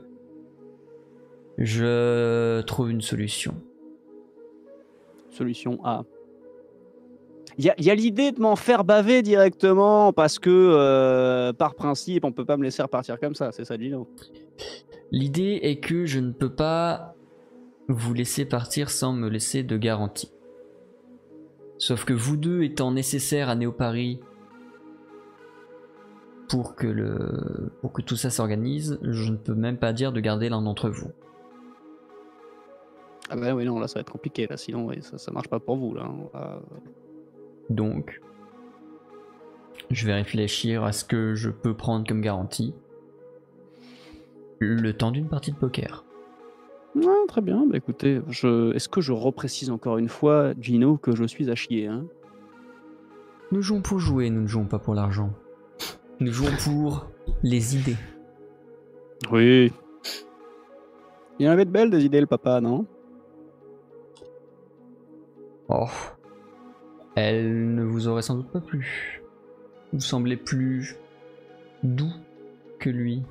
je trouve une solution. Solution A. Il y a l'idée de m'en faire baver directement parce que par principe on peut pas me laisser repartir comme ça, c'est ça, Gino? L'idée est que je ne peux pas vous laisser partir sans me laisser de garantie. Sauf que vous deux étant nécessaires à Néo-Paris pour que tout ça s'organise, je ne peux même pas dire de garder l'un d'entre vous. Ah bah oui, non, là ça va être compliqué, là, sinon oui, ça marche pas pour vous, là. Donc, je vais réfléchir à ce que je peux prendre comme garantie. Le temps d'une partie de poker. Ouais, très bien, bah écoutez, est-ce que je reprécise encore une fois, Gino, que je suis à chier, hein? Nous jouons pour jouer, nous ne jouons pas pour l'argent. Nous jouons pour les idées. Oui. Il y en avait de belles des idées, le papa, non? Oh. Elle ne vous aurait sans doute pas plu. Vous semblez plus doux que lui.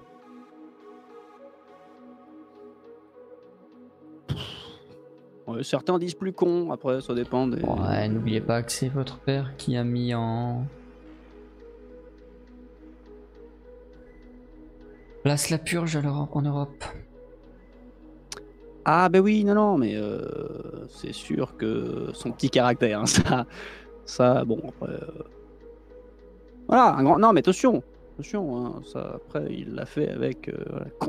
Ouais, certains disent plus con, après ça dépend des... Ouais, n'oubliez pas que c'est votre père qui a mis en place la purge en Europe. Ah bah oui, non, mais c'est sûr que son petit caractère, hein, ça bon, après... Voilà, un grand... Non, mais attention, Attention, hein, ça, après, il l'a fait avec,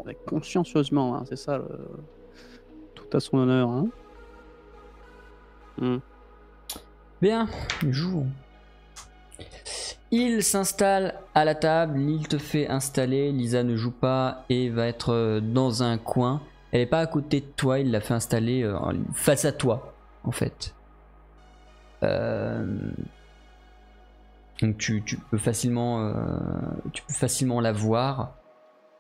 avec consciencieusement, hein, c'est ça, tout à son honneur. Hein. Bien, joue. Il s'installe à la table, il te fait installer, Lisa ne joue pas et va être dans un coin. Elle n'est pas à côté de toi, il l'a fait installer face à toi, en fait. Donc tu peux facilement la voir.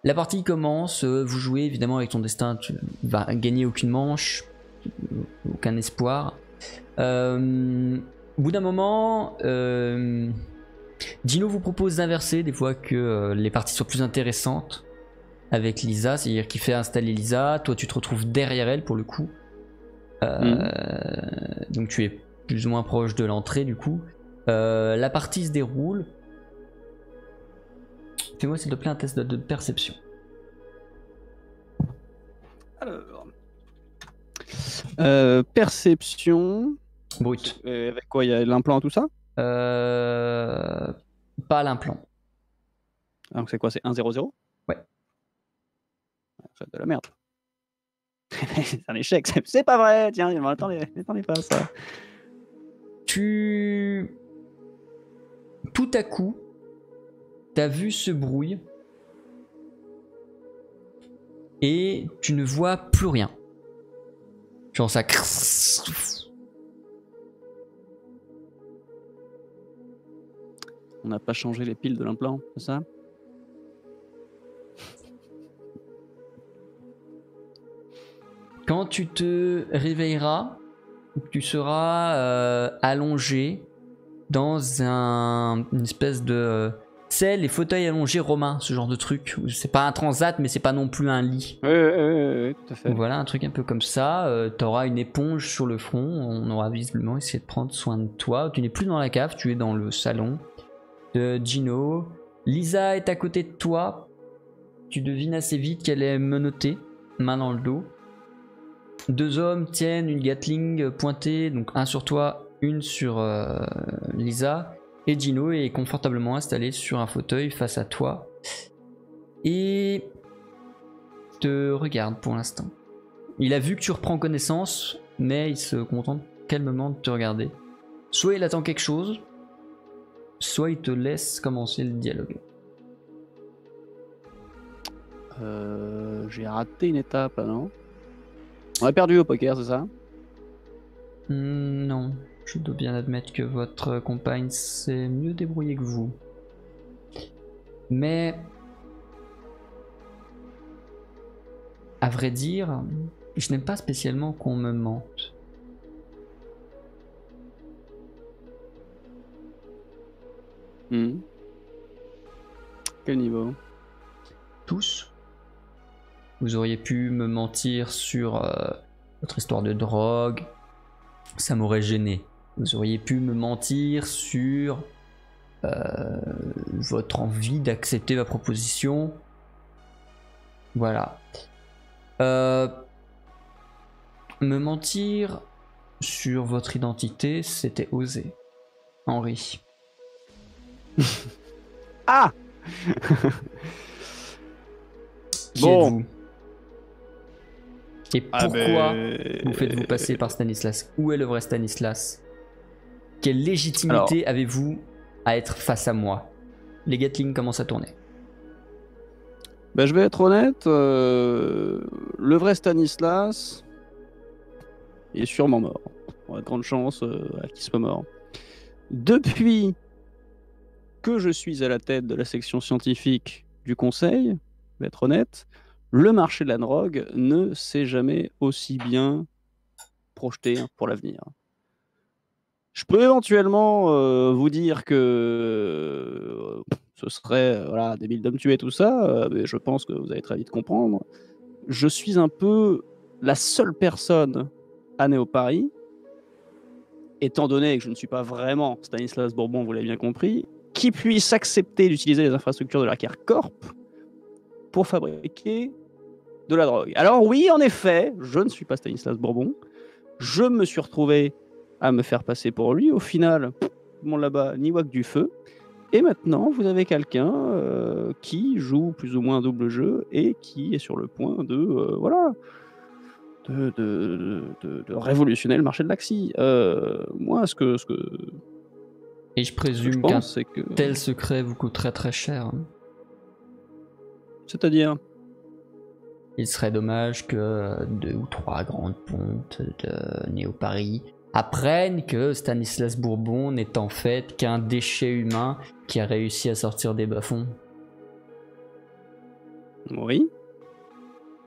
La partie commence, vous jouez évidemment avec ton destin, tu vas gagner aucune manche, aucun espoir. Au bout d'un moment, Gino vous propose d'inverser des fois que les parties soient plus intéressantes avec Lisa, c'est-à-dire qu'il fait installer Lisa, toi tu te retrouves derrière elle pour le coup. Donc tu es plus ou moins proche de l'entrée du coup. La partie se déroule. Fais-moi s'il te plaît un test de perception. Alors, perception. Brut. Avec quoi, il y a l'implant, tout ça? Pas l'implant. Donc c'est quoi, c'est 1-0-0? Ouais. C'est de la merde. C'est un échec, c'est pas vrai, tiens, attendez pas à ça. Tout à coup, ta vue se brouille et tu ne vois plus rien. Genre ça... On n'a pas changé les piles de l'implant, c'est ça? Quand tu te réveilleras, tu seras allongé dans une espèce de... tu sais, les fauteuils allongés romains, ce genre de truc. C'est pas un transat, mais c'est pas non plus un lit. Oui, tout à fait. Voilà, un truc un peu comme ça. T'auras une éponge sur le front. On aura visiblement essayé de prendre soin de toi. Tu n'es plus dans la cave, tu es dans le salon de Gino. Lisa est à côté de toi. Tu devines assez vite qu'elle est menottée, main dans le dos. Deux hommes tiennent une Gatling pointée, donc un sur toi, une sur Lisa. Et Gino est confortablement installé sur un fauteuil face à toi. Et te regarde pour l'instant. Il a vu que tu reprends connaissance, mais il se contente calmement de te regarder. Soit il attend quelque chose, soit il te laisse commencer le dialogue. J'ai raté une étape là, non? On a perdu au poker, c'est ça? Non, je dois bien admettre que votre compagne s'est mieux débrouillée que vous. Mais... à vrai dire, je n'aime pas spécialement qu'on me mente. Quel niveau? Tous. Vous auriez pu me mentir sur votre histoire de drogue, ça m'aurait gêné. Vous auriez pu me mentir sur votre envie d'accepter ma proposition. Voilà. Me mentir sur votre identité, c'était osé. Henri. Ah. Qui bon. êtes-vous? Et pourquoi vous faites-vous passer par Stanislas? Où est le vrai Stanislas? Quelle légitimité avez-vous à être face à moi? Les Gatling commencent à tourner. Ben, je vais être honnête, le vrai Stanislas est sûrement mort. On a de grandes chances qu'il soit mort. Depuis que je suis à la tête de la section scientifique du conseil, je vais être honnête, le marché de la drogue ne s'est jamais aussi bien projeté pour l'avenir. Je peux éventuellement vous dire que ce serait débile de me tuer, tout ça, mais je pense que vous allez très vite comprendre. Je suis un peu la seule personne à Néo-Paris, étant donné que je ne suis pas vraiment Stanislas Bourbon, vous l'avez bien compris, qui puisse accepter d'utiliser les infrastructures de la Corp pour fabriquer de la drogue. Alors oui, en effet, je ne suis pas Stanislas Bourbon. Je me suis retrouvé à me faire passer pour lui. Au final, bon là-bas, ni wack du feu. Et maintenant, vous avez quelqu'un qui joue plus ou moins un double jeu et qui est sur le point de voilà, de révolutionner le marché de l'Axi. Moi, Et je ce que je présume qu'un pense, c'est que... tel secret vous coûterait très cher. C'est-à-dire? Il serait dommage que 2 ou 3 grandes pontes de Néo-Paris apprennent que Stanislas Bourbon n'est en fait qu'un déchet humain qui a réussi à sortir des bas-fonds. Oui.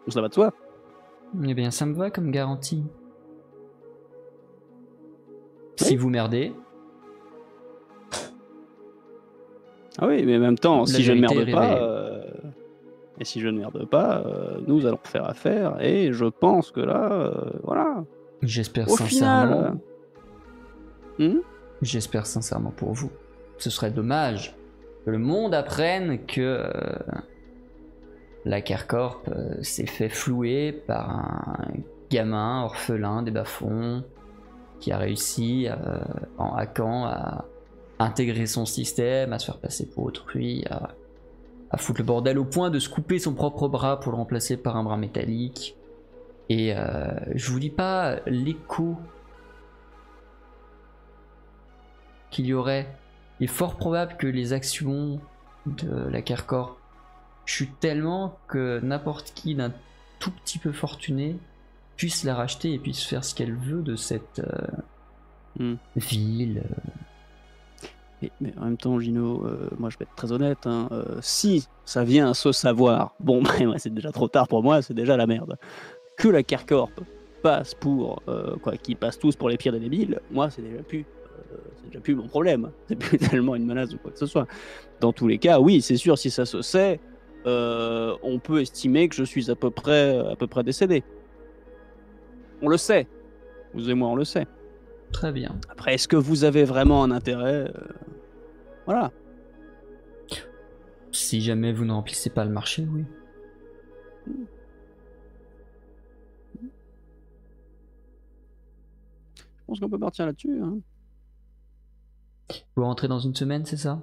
Ça va de soi. Eh bien, ça me va comme garantie. Si Oui. vous merdez, Ah oui, mais en même temps, La si je ne vérité merde est pas, révélée. et si je ne merde pas, nous allons faire affaire, et je pense que là, voilà. j'espère Au sincèrement, final, j'espère sincèrement pour vous. Ce serait dommage que le monde apprenne que la Kerkorp s'est fait flouer par un gamin orphelin des bas-fonds qui a réussi en hackant à intégrer son système, à se faire passer pour autrui, à foutre le bordel au point de se couper son propre bras pour le remplacer par un bras métallique. Et je vous dis pas l'écho qu'il y aurait. Il est fort probable que les actions de la Kerkorp chutent tellement que n'importe qui d'un tout petit peu fortuné puisse la racheter et puisse faire ce qu'elle veut de cette ville. Mais en même temps, Gino, moi je vais être très honnête, hein, si ça vient à se savoir, bon, bah, c'est déjà trop tard pour moi, c'est déjà la merde. Que la Kerkorp passe pour, qu'ils passent tous pour les pires des débiles, moi c'est déjà plus mon problème. C'est plus tellement une menace ou quoi que ce soit. Dans tous les cas, oui, c'est sûr, si ça se sait, on peut estimer que je suis à peu près décédé. On le sait. Vous et moi, on le sait. Très bien. Après, est-ce que vous avez vraiment un intérêt Voilà. Si jamais vous ne remplissez pas le marché, oui. Je pense qu'on peut partir là-dessus. Hein. Vous rentrez dans une semaine, c'est ça?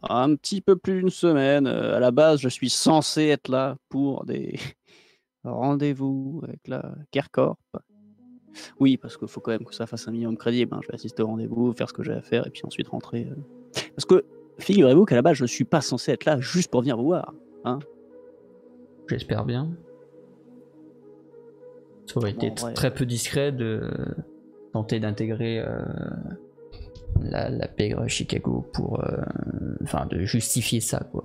Un petit peu plus d'une semaine. À la base, je suis censé être là pour des rendez-vous avec la Kerkorp. Oui, parce qu'il faut quand même que ça fasse un minimum crédible. Hein. Je vais assister au rendez-vous, faire ce que j'ai à faire et puis ensuite rentrer. Parce que figurez-vous qu'à la base, je ne suis pas censé être là juste pour venir vous voir. Hein. J'espère bien. Ça aurait été très peu discret de tenter d'intégrer la pègre Chicago pour... Enfin, de justifier ça, quoi.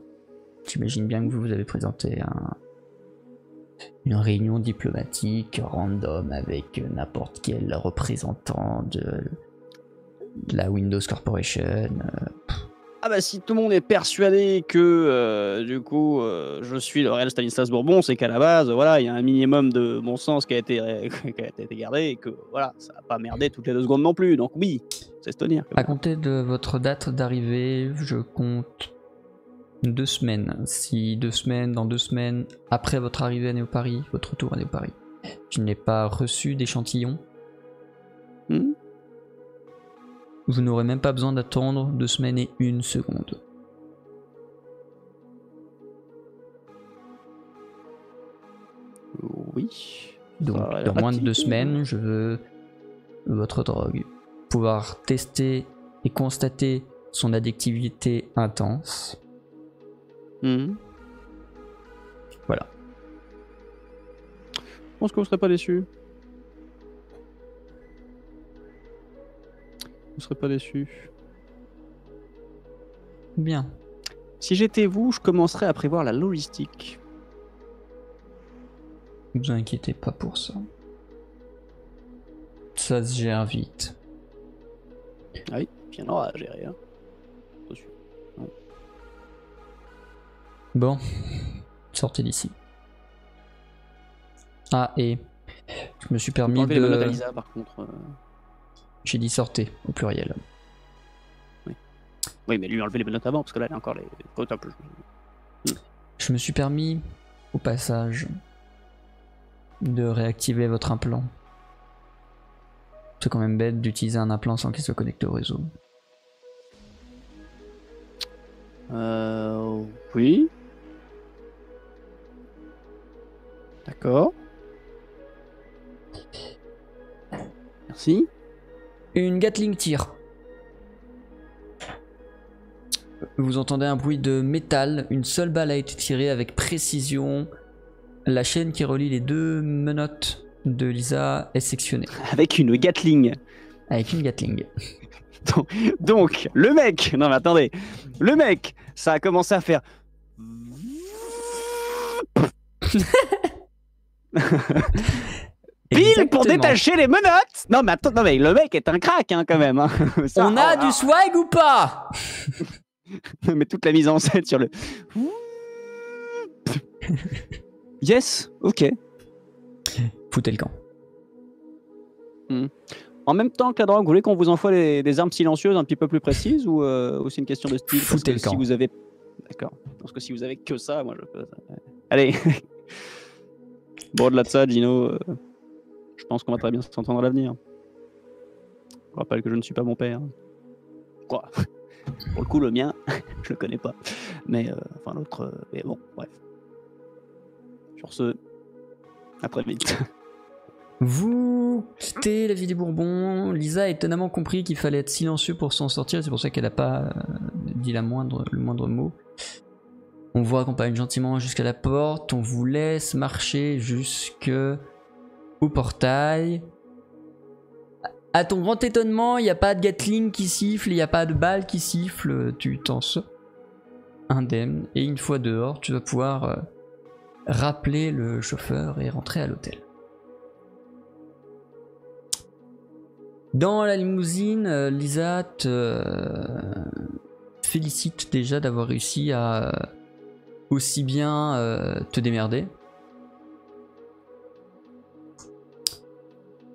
J'imagine bien que vous avez présenté une réunion diplomatique random avec n'importe quel représentant de la Windows Corporation. Ah bah si tout le monde est persuadé que du coup je suis le réel Stanislas Bourbon, c'est qu'à la base voilà il y a un minimum de bon sens qui a été gardé et que voilà ça va pas merder toutes les 2 secondes non plus. Donc oui, c'est se tenir. À compter de votre date d'arrivée, je compte 2 semaines. Si dans 2 semaines après votre arrivée à Néo-Paris, votre retour à Néo-Paris, je n'ai pas reçu d'échantillon, vous n'aurez même pas besoin d'attendre 2 semaines et 1 seconde. Oui. Donc dans moins de 2 semaines, je veux votre drogue. Pouvoir tester et constater son addictivité intense. Voilà. Je pense que vous ne serez pas déçus. Vous ne serez pas déçus. Bien. Si j'étais vous, je commencerais à prévoir la logistique. Ne vous inquiétez pas pour ça. Ça se gère vite. Ah oui, puis il y en aura à gérer. Hein. Bon, sortez d'ici. Ah, et je me suis permis de... les menottes à Lisa, par contre. J'ai dit sortez, au pluriel. Oui, mais lui enlever les menottes avant, parce que là, il y a encore les... Je me suis permis, au passage, de réactiver votre implant. C'est quand même bête d'utiliser un implant sans qu'il soit connecté au réseau. Oui. D'accord. Merci. Une Gatling tire. Vous entendez un bruit de métal. Une seule balle a été tirée avec précision. La chaîne qui relie les deux menottes de Lisa est sectionnée. Avec une Gatling. Avec une Gatling. Donc, le mec... Non mais attendez. Le mec, ça a commencé à faire... Pile pour détacher les menottes. Non mais attends, non mais le mec est un crack hein, quand même. Hein. Ça, On a du swag ou pas? Mais toute la mise en scène sur le... Yes, ok. Foutez le camp. En même temps que la drogue, vous voulez qu'on vous envoie des armes silencieuses un petit peu plus précises ou c'est une question de style? Foutez le camp. Si vous avez... D'accord. Parce que si vous avez que ça, moi je peux... Allez. Bon, au-delà de ça, Gino, je pense qu'on va très bien s'entendre à l'avenir. Je rappelle que je ne suis pas mon père. Quoi? Pour le coup, le mien, je le connais pas. Mais, enfin, l'autre, mais bon, bref. Sur ce, à très vite. Vous quittez la ville des Bourbons. Lisa a étonnamment compris qu'il fallait être silencieux pour s'en sortir. C'est pour ça qu'elle n'a pas dit le moindre mot. On vous accompagne gentiment jusqu'à la porte. On vous laisse marcher jusqu'au portail. À ton grand étonnement, il n'y a pas de Gatling qui siffle, il n'y a pas de balle qui siffle. Tu t'en sors indemne. Et une fois dehors, tu vas pouvoir rappeler le chauffeur et rentrer à l'hôtel. Dans la limousine, Lisa te félicite déjà d'avoir réussi à aussi bien te démerder.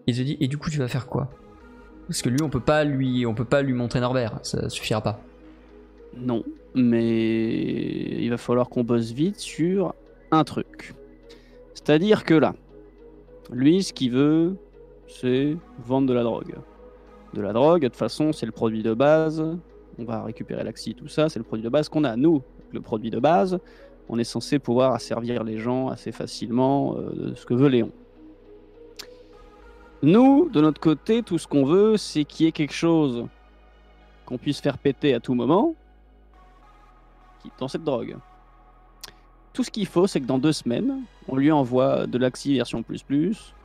Il te dit, et du coup tu vas faire quoi? Parce que lui on peut pas lui montrer Norbert, ça suffira pas. Non, mais il va falloir qu'on bosse vite sur un truc. C'est-à-dire que là, lui ce qu'il veut, c'est vendre de la drogue. De la drogue, de toute façon, c'est le produit de base. On va récupérer l'Axi, tout ça, c'est le produit de base qu'on a. Nous, le produit de base, on est censé pouvoir asservir les gens assez facilement de ce que veut Léon. Nous, de notre côté, tout ce qu'on veut, c'est qu'il y ait quelque chose qu'on puisse faire péter à tout moment dans cette drogue. Tout ce qu'il faut, c'est que dans 2 semaines, on lui envoie de l'Axi version plus.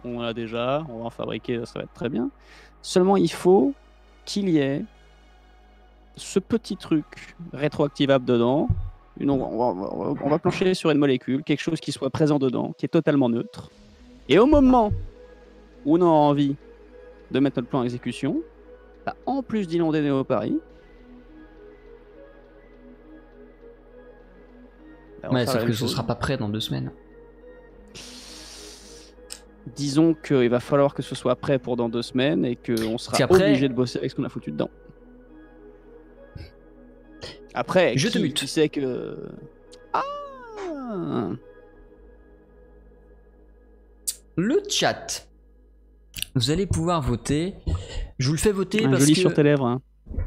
On l'a déjà, on va en fabriquer, ça va être très bien. Seulement, il faut qu'il y ait ce petit truc rétroactivable dedans. On va plancher sur une molécule, quelque chose qui soit présent dedans, qui est totalement neutre. Et au moment où on a envie de mettre notre plan en exécution, bah, en plus d'inonder Néo Paris, bah, Ouais, sauf que ce sera pas prêt dans 2 semaines. Disons qu'il va falloir que ce soit prêt pour dans 2 semaines et qu'on sera obligé de bosser avec ce qu'on a foutu dedans. Après, je te mute. Qui sait que... Ah, le chat. Vous allez pouvoir voter. Je vous le fais voter parce que sur tes lèvres, hein.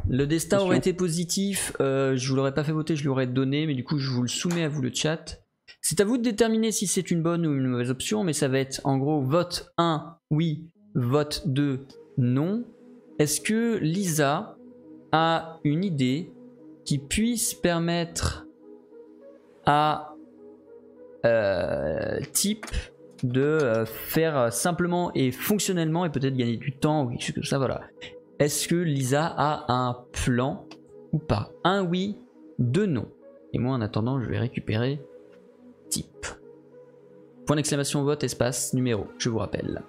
Le destin aurait été positif. Je vous l'aurais pas fait voter, je lui aurais donné, mais du coup je vous le soumets à vous le chat. C'est à vous de déterminer si c'est une bonne ou une mauvaise option, mais ça va être en gros vote 1 oui, vote 2 non. Est-ce que Lisa a une idée qui puisse permettre à Type de faire simplement et fonctionnellement et peut-être gagner du temps ou quelque chose comme ça, voilà. Est-ce que Lisa a un plan ou pas? 1 oui, 2 non. Et moi en attendant je vais récupérer Type. Point d'exclamation vote espace numéro, je vous rappelle.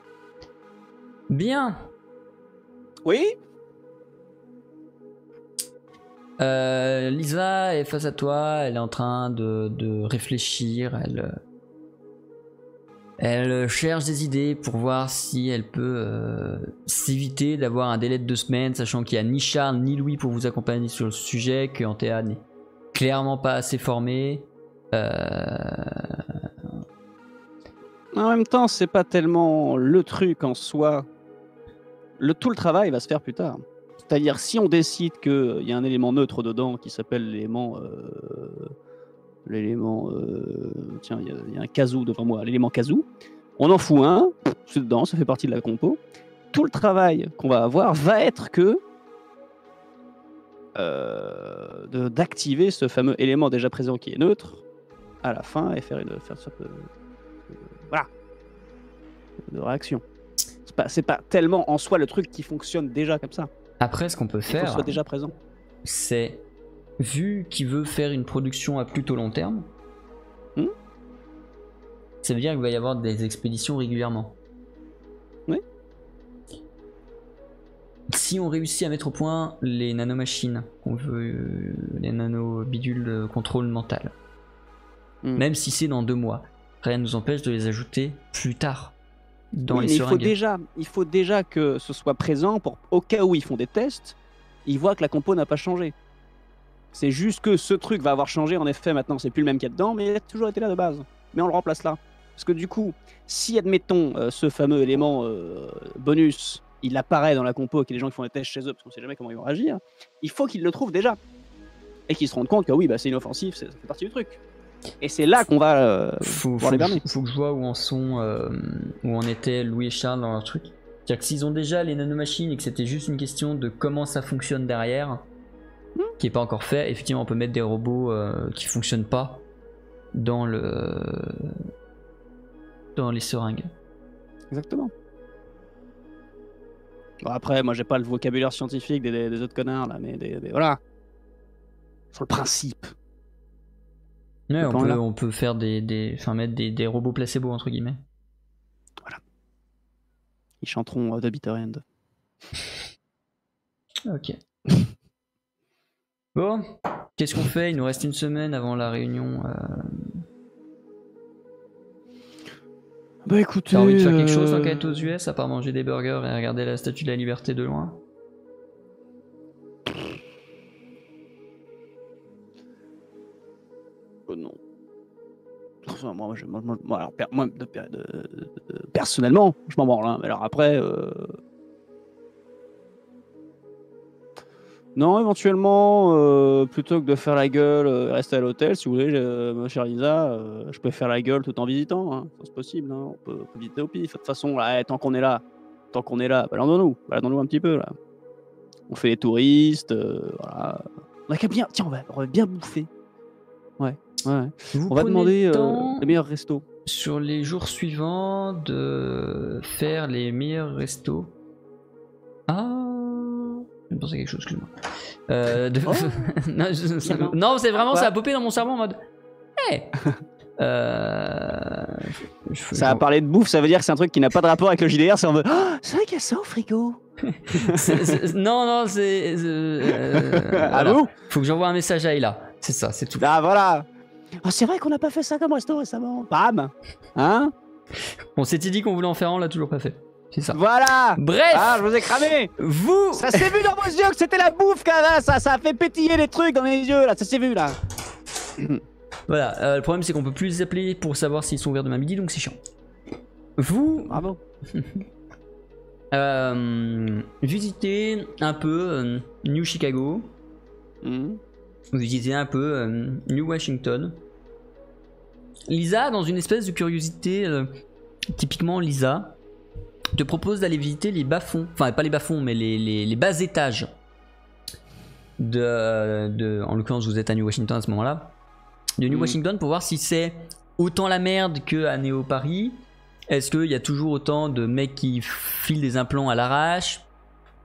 Bien. Oui. Lisa est face à toi, elle est en train de réfléchir, elle cherche des idées pour voir si elle peut s'éviter d'avoir un délai de 2 semaines, sachant qu'il n'y a ni Charles ni Louis pour vous accompagner sur le sujet, que Antea n'est clairement pas assez formé. En même temps, c'est pas tellement le truc en soi. Tout le travail va se faire plus tard. C'est-à-dire, si on décide qu'il y a un élément neutre dedans qui s'appelle l'élément... tiens, il y a un kazoo devant moi, l'élément kazoo. On en fout un, c'est dedans, ça fait partie de la compo. Tout le travail qu'on va avoir va être que d'activer ce fameux élément déjà présent qui est neutre à la fin et faire une sorte de voilà, de réaction. C'est pas tellement en soi le truc qui fonctionne déjà comme ça. Après, ce qu'on peut faire, soit déjà présent. C'est, vu qu'il veut faire une production à plutôt long terme, ça veut dire qu'il va y avoir des expéditions régulièrement. Oui. Si on réussit à mettre au point les nanomachines, qu'on veut, les nano-bidules contrôle mental, même si c'est dans 2 mois, rien ne nous empêche de les ajouter plus tard dans les seringues. Il faut déjà que ce soit présent pour, au cas où ils font des tests, ils voient que la compo n'a pas changé. C'est juste que ce truc va avoir changé, en effet, maintenant c'est plus le même qu'il y a dedans, mais il a toujours été là de base. Mais on le remplace là. Parce que du coup, si admettons ce fameux élément bonus, il apparaît dans la compo et qu'il y a des gens qui font des tests chez eux, parce qu'on ne sait jamais comment ils vont réagir, il faut qu'ils le trouvent déjà. Et qu'ils se rendent compte que oui, bah, c'est inoffensif, ça fait partie du truc. Et c'est là qu'on va pouvoir les berner. Faut que je vois où en étaient Louis et Charles dans leur truc. C'est-à-dire que s'ils ont déjà les nanomachines et que c'était juste une question de comment ça fonctionne derrière, qui n'est pas encore fait, effectivement on peut mettre des robots qui fonctionnent pas dans les seringues. Exactement. Bon, après, moi j'ai pas le vocabulaire scientifique des autres connards là, mais voilà. Sur le principe. Ouais, on peut faire mettre des robots placebo entre guillemets. Voilà. Ils chanteront The Bitter End. Ok. Bon, qu'est-ce qu'on fait? Il nous reste 1 semaine avant la réunion. Bah écoutez... T'as envie de faire quelque chose en quête aux US à part manger des burgers et regarder la Statue de la Liberté de loin? Non. Personnellement, je m'en branle. Hein. Mais alors après... Non, éventuellement, plutôt que de faire la gueule, rester à l'hôtel, si vous voulez, ma chère Lisa, je peux faire la gueule tout en visitant, hein. C'est possible, hein. On peut visiter au pif. De toute façon, là, tant qu'on est là, baladons-nous un petit peu, là. On fait les touristes, voilà. On a qu'à bien, tiens, on va bien bouffer. Ouais. On va demander les meilleurs restos. Sur les jours suivants, de faire les meilleurs restos. Je pensais à quelque chose, excuse-moi. Non, c'est vraiment, ça a popé dans mon cerveau en mode. Hey Ça a parlé de bouffe, ça veut dire que c'est un truc qui n'a pas de rapport avec le JDR, c'est en mode. Oh, c'est vrai qu'il y a ça au frigo. Non, c'est. Ah bon? Faut que j'envoie un message à Ayla. C'est ça, c'est tout. Ah voilà. Oh, c'est vrai qu'on n'a pas fait ça comme resto récemment. Bam. Hein? On s'était dit qu'on voulait en faire un, on l'a toujours pas fait. C'est ça. Voilà. Bref. Ah, je vous ai cramé. Ça s'est vu dans vos yeux que c'était la bouffe, là. Ça a fait pétiller les trucs dans mes yeux, là. Ça s'est vu, là. Voilà. Le problème, c'est qu'on peut plus les appeler pour savoir s'ils sont ouverts demain midi, donc c'est chiant. Vous. Bravo. Visitez un peu New Chicago. Visitez un peu New Washington. Lisa, dans une espèce de curiosité, typiquement Lisa, te propose d'aller visiter les bas-fonds, enfin pas les bas-fonds, mais les bas étages en l'occurrence vous êtes à New Washington à ce moment-là, de New Washington, pour voir si c'est autant la merde qu'à Néo Paris. Est-ce qu'il y a toujours autant de mecs qui filent des implants à l'arrache?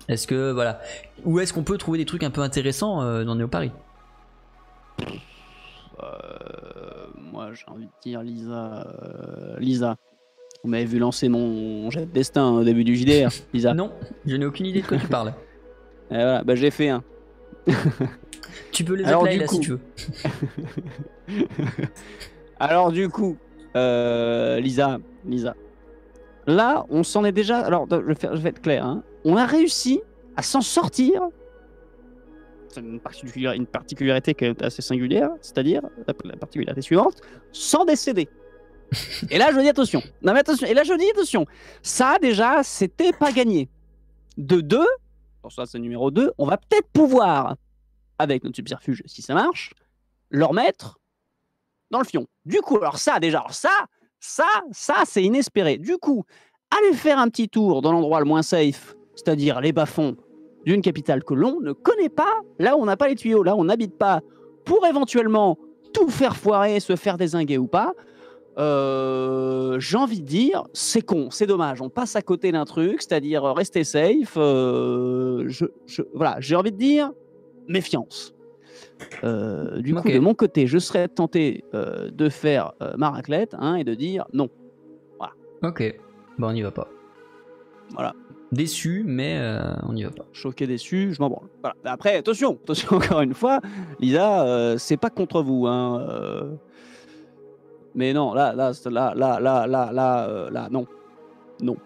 Est-ce que voilà, ou est-ce qu'on peut trouver des trucs un peu intéressants dans Néo Paris? Moi j'ai envie de dire Lisa. Vous m'avez vu lancer mon jet de destin au début du JDR, Lisa. Non, je n'ai aucune idée de quoi tu parles. Et voilà, bah j'ai fait un. Tu peux les appeler là si tu veux. Alors du coup, Lisa. Là, on s'en est déjà... Alors, je vais être clair. Hein. On a réussi à s'en sortir. C'est une particularité qui est assez singulière, c'est-à-dire la particularité suivante, sans décéder. Et là, je dis attention. Ça déjà, c'était pas gagné. De deux, Alors ça, c'est numéro 2. On va peut-être pouvoir, avec notre subterfuge, si ça marche, leur mettre dans le fion. Du coup, alors ça, déjà, c'est inespéré. Du coup, aller faire un petit tour dans l'endroit le moins safe, c'est-à-dire les bas-fonds d'une capitale que l'on ne connaît pas, là où on n'a pas les tuyaux, là où on n'habite pas, pour éventuellement tout faire foirer, se faire dézinguer ou pas, j'ai envie de dire, c'est con, c'est dommage, on passe à côté d'un truc, c'est-à-dire rester safe, voilà, j'ai envie de dire, méfiance. Du coup, de mon côté, je serais tenté de faire ma raclette et de dire non. Voilà. Ok, bon, on n'y va pas. Voilà. Déçu, mais on n'y va pas. Choqué, déçu, je m'en branle. Voilà. Après, attention, encore une fois, Lisa, c'est pas contre vous. Mais non, là, non. Non.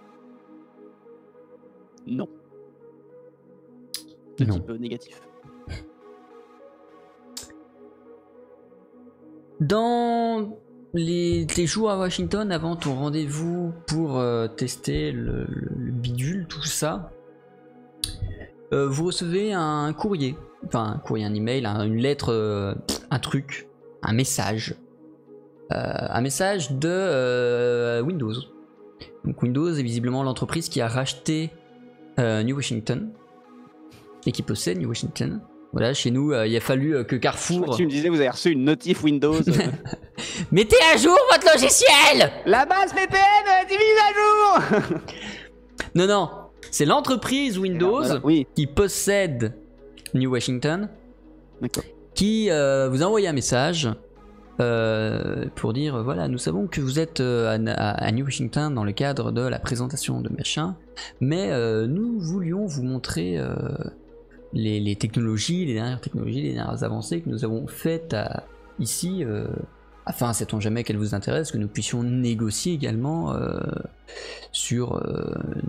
Non. De Non. type négatif. Dans les jours à Washington, avant ton rendez-vous pour tester le bidule, tout ça, vous recevez un courrier, enfin un courrier, un email, une lettre, un truc, un message de Windows. Donc Windows est visiblement l'entreprise qui a racheté New Washington et qui possède New Washington. Voilà, chez nous, il a fallu que Carrefour... Tu me disais, vous avez reçu une notif Windows. Mettez à jour votre logiciel. La base VPN est mise à jour. Non, c'est l'entreprise Windows qui possède New Washington qui vous a envoyé un message pour dire, voilà, nous savons que vous êtes à New Washington dans le cadre de la présentation de machin, mais nous voulions vous montrer... les technologies, les dernières technologies, les dernières avancées que nous avons faites ici, afin, sait-on jamais qu'elles vous intéressent, que nous puissions négocier également sur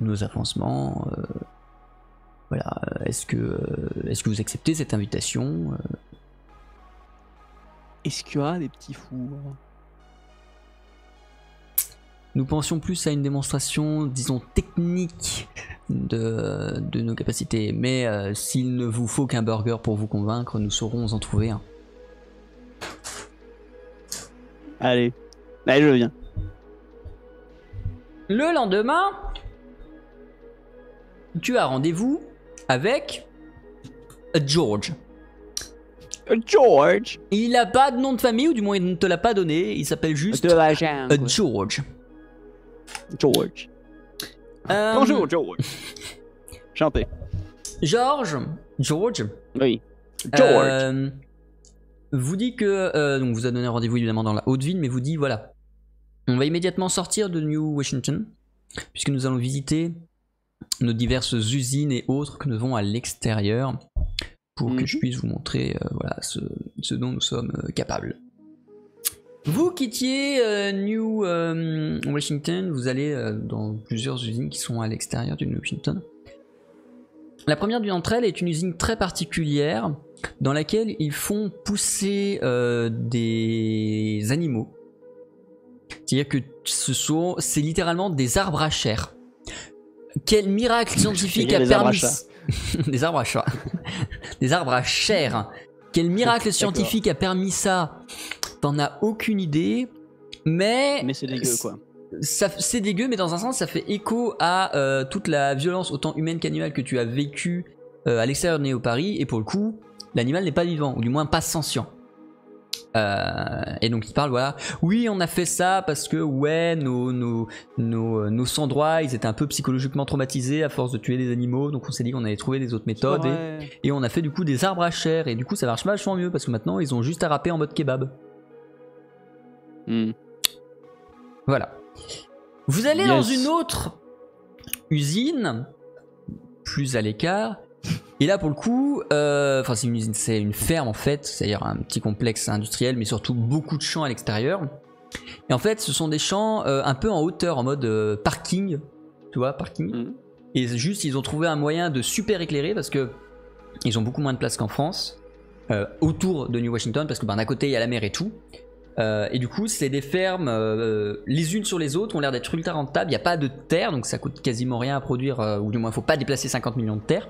nos avancements. Voilà, est-ce que vous acceptez cette invitation Est-ce qu'il y a des petits fours? Nous pensions plus à une démonstration, disons, technique de nos capacités. Mais s'il ne vous faut qu'un burger pour vous convaincre, nous saurons en trouver un. Allez, je viens. Le lendemain, tu as rendez-vous avec George. George. Il n'a pas de nom de famille, ou du moins il ne te l'a pas donné. Il s'appelle juste George. George. Bonjour, George. Chantez. George. Oui. George. Vous dit que donc vous a donné rendez-vous évidemment dans la haute ville, mais vous dit voilà, on va immédiatement sortir de New Washington puisque nous allons visiter nos diverses usines et autres que nous avons à l'extérieur pour que je puisse vous montrer voilà ce dont nous sommes capables. Vous quittiez New Washington, vous allez dans plusieurs usines qui sont à l'extérieur de New Washington. La première d'entre elles est une usine très particulière dans laquelle ils font pousser des animaux. C'est-à-dire que c'est littéralement des arbres à chair. Quel miracle scientifique a permis... Des arbres à chat. Des arbres à chair. Quel miracle scientifique a permis ça? T'en as aucune idée, mais c'est dégueu quoi. C'est dégueu, mais dans un sens ça fait écho à toute la violence autant humaine qu'animale que tu as vécu à l'extérieur de Néo-Paris, et pour le coup l'animal n'est pas vivant, ou du moins pas sentient. Et donc il parle, voilà, oui on a fait ça parce que ouais nos sans-droits ils étaient un peu psychologiquement traumatisés à force de tuer des animaux, donc on s'est dit qu'on allait trouver des autres méthodes et on a fait du coup des arbres à chair, et du coup ça marche vachement mieux parce que maintenant ils ont juste à râper en mode kebab. Voilà. Vous allez dans une autre usine, plus à l'écart, et là pour le coup, enfin c'est une usine, c'est une ferme en fait, c'est-à-dire un petit complexe industriel, mais surtout beaucoup de champs à l'extérieur. Et en fait, ce sont des champs un peu en hauteur, en mode parking, tu vois, parking. Et juste, ils ont trouvé un moyen de super éclairer parce que ils ont beaucoup moins de place qu'en France, autour de New Washington, parce que d'un côté il y a la mer et tout. Et du coup, c'est des fermes les unes sur les autres, ont l'air d'être ultra rentables. Il n'y a pas de terre, donc ça coûte quasiment rien à produire, ou du moins, il ne faut pas déplacer 50 millions de terre.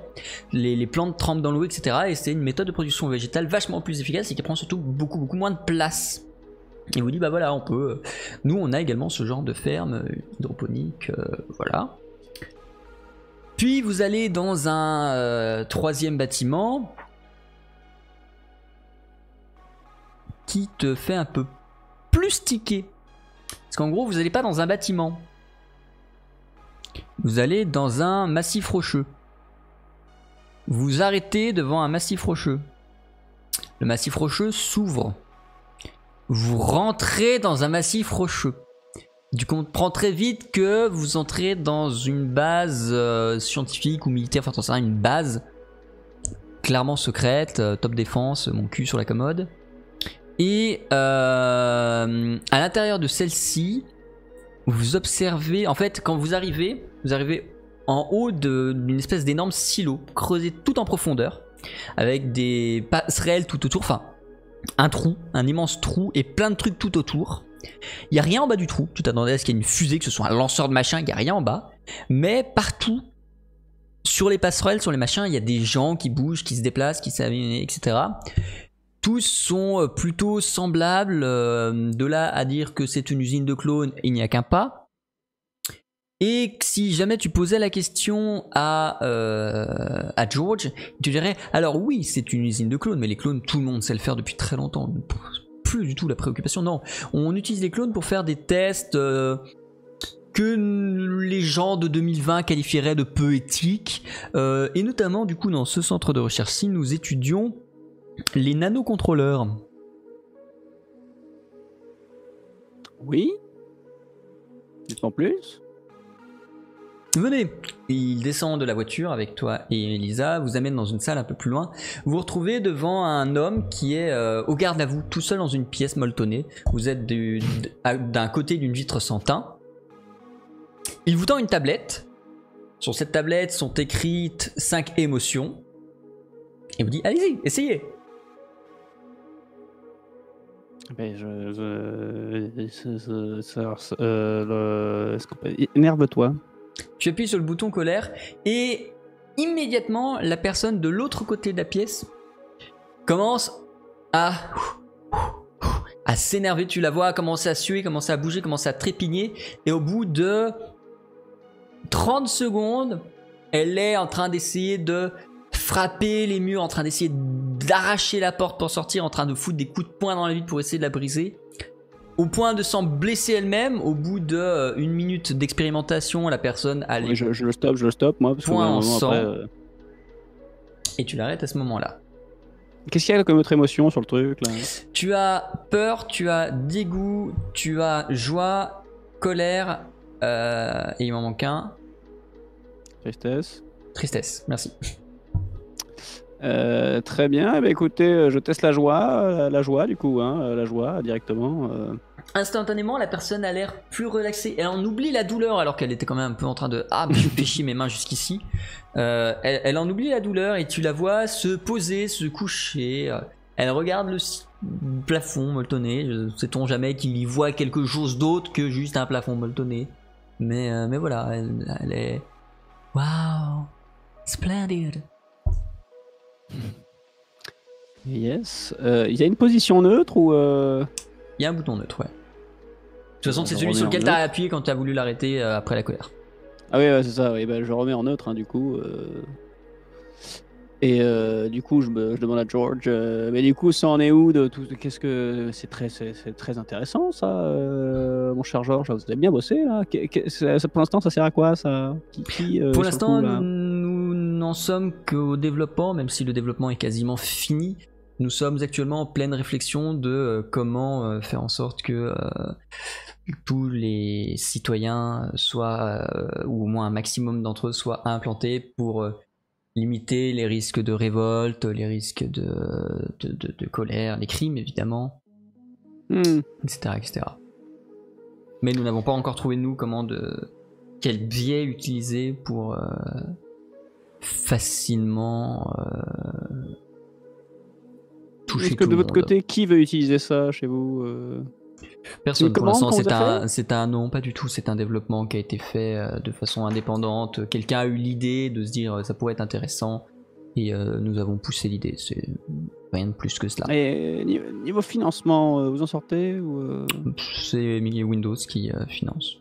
Les plantes trempent dans l'eau, etc. Et c'est une méthode de production végétale vachement plus efficace et qui prend surtout beaucoup moins de place. Et vous dit, bah voilà, on peut. Nous, on a également ce genre de ferme hydroponique, voilà. Puis vous allez dans un troisième bâtiment qui te fait un peu plus tiquer. Parce qu'en gros, vous n'allez pas dans un bâtiment. Vous allez dans un massif rocheux. Vous arrêtez devant un massif rocheux. Le massif rocheux s'ouvre. Vous rentrez dans un massif rocheux. Du coup, on comprend très vite que vous entrez dans une base scientifique ou militaire, enfin, c'est une base clairement secrète, top défense, mon cul sur la commode. Et à l'intérieur de celle-ci, vous observez, en fait, quand vous arrivez en haut d'une espèce d'énorme silo, creusé tout en profondeur, avec des passerelles tout autour, enfin, un trou, un immense trou et plein de trucs tout autour. Il n'y a rien en bas du trou, tu t'attendais à ce qu'il y ait une fusée, que ce soit un lanceur de machin, il n'y a rien en bas. Mais partout, sur les passerelles, sur les machins, il y a des gens qui bougent, qui se déplacent, qui s'amènent, etc. Tous sont plutôt semblables, de là à dire que c'est une usine de clones, il n'y a qu'un pas. Et si jamais tu posais la question à George, tu dirais, alors oui, c'est une usine de clones, mais les clones, tout le monde sait le faire depuis très longtemps. Plus du tout la préoccupation, non. On utilise les clones pour faire des tests que les gens de 2020 qualifieraient de peu éthiques. Et notamment, du coup, dans ce centre de recherche-ci, nous étudions les nanocontrôleurs. Oui. Dites-moi plus. Venez. Il descend de la voiture avec toi et Elisa, vous amène dans une salle un peu plus loin. Vous vous retrouvez devant un homme qui est au garde à vous, tout seul dans une pièce molletonnée. Vous êtes d'un côté d'une vitre sans teint. Il vous tend une tablette. Sur cette tablette sont écrites 5 émotions. Et vous dit, allez-y, essayez. Ben, énerve-toi. Tu appuies sur le bouton colère et immédiatement la personne de l'autre côté de la pièce commence à s'énerver. Tu la vois commencer à suer, commencer à bouger, commencer à trépigner et au bout de 30 secondes, elle est en train d'essayer de frapper les murs, en train d'essayer d'arracher la porte pour sortir, en train de foutre des coups de poing dans la vitre pour essayer de la briser. Au point de s'en blesser elle-même, au bout de 1 minute d'expérimentation, la personne a les je le stoppe, moi. Parce points en sang. Après, Et tu l'arrêtes à ce moment-là. Qu'est-ce qu'il y a comme autre émotion sur le truc là? Tu as peur, tu as dégoût, tu as joie, colère, et il m'en manque un. Tristesse. Tristesse, merci. Très bien, eh bien, écoutez, je teste la joie du coup, hein, la joie directement. Instantanément, la personne a l'air plus relaxée. Elle en oublie la douleur alors qu'elle était quand même un peu en train de mais je fais chier mes mains jusqu'ici. Elle en oublie la douleur et tu la vois se poser, se coucher. Elle regarde le plafond molletonné. Sait-on jamais qu'il y voit quelque chose d'autre que juste un plafond molletonné. Mais voilà, elle est. Wow, splendid. Yes. Il y a une position neutre ou Il y a un bouton neutre, ouais. De toute façon, c'est celui sur lequel tu as appuyé quand tu as voulu l'arrêter après la colère. Ah oui, ouais, c'est ça. Oui, bah, je remets en neutre, hein, du coup. Et du coup, je demande à George. Mais du coup, ça en est où de tout? Qu'est-ce que c'est très intéressant, ça, mon cher George. Vous avez bien bossé là. Pour l'instant, ça sert à quoi, ça? Pour l'instant, nous n'en sommes qu'au développement, même si le développement est quasiment fini. Nous sommes actuellement en pleine réflexion de comment faire en sorte que tous les citoyens soient, ou au moins un maximum d'entre eux, soient implantés pour limiter les risques de révolte, les risques de colère, les crimes évidemment, etc., etc. Mais nous n'avons pas encore trouvé nous quel biais utiliser pour facilement toucher que tout de le votre monde. côté, qui veut utiliser ça chez vous Personne une pour commande l'instant, qu'on vous a fait c'est un non, pas du tout, c'est un développement qui a été fait de façon indépendante. Quelqu'un a eu l'idée de se dire ça pourrait être intéressant et nous avons poussé l'idée, c'est rien de plus que cela. Et niveau financement, vous en sortez ou C'est Windows qui finance.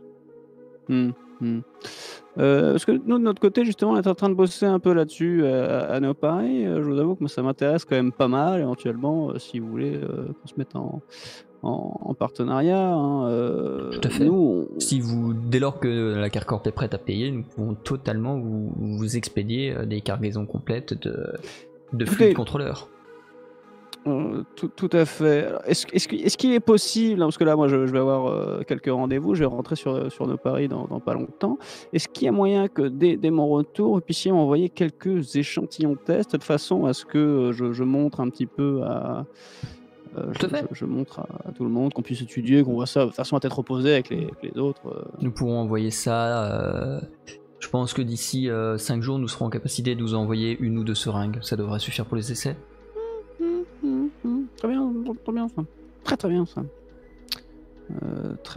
Hmm, hmm. Parce que nous, de notre côté, justement, on est en train de bosser un peu là-dessus à NeoParis. Je vous avoue que moi, ça m'intéresse quand même pas mal, éventuellement, si vous voulez qu'on se mette en partenariat. Hein, Tout à fait. Nous, Si vous, dès lors que la Carcorp est prête à payer, nous pouvons totalement vous expédier des cargaisons complètes de flux de contrôleurs. Tout à fait. Alors, est-ce qu'il est possible, hein, parce que là, moi, je vais avoir quelques rendez-vous, je vais rentrer sur nos paris dans pas longtemps. Est-ce qu'il y a moyen que dès mon retour, vous puissiez m'envoyer quelques échantillons de tests de façon à ce que je montre un petit peu Tout à fait. je montre à tout le monde, qu'on puisse étudier, qu'on voit ça de façon à tête reposée avec les autres. Nous pourrons envoyer ça. Je pense que d'ici 5 jours, nous serons en capacité de vous envoyer 1 ou 2 seringues. Ça devrait suffire pour les essais. Très bien ça. Très bien ça.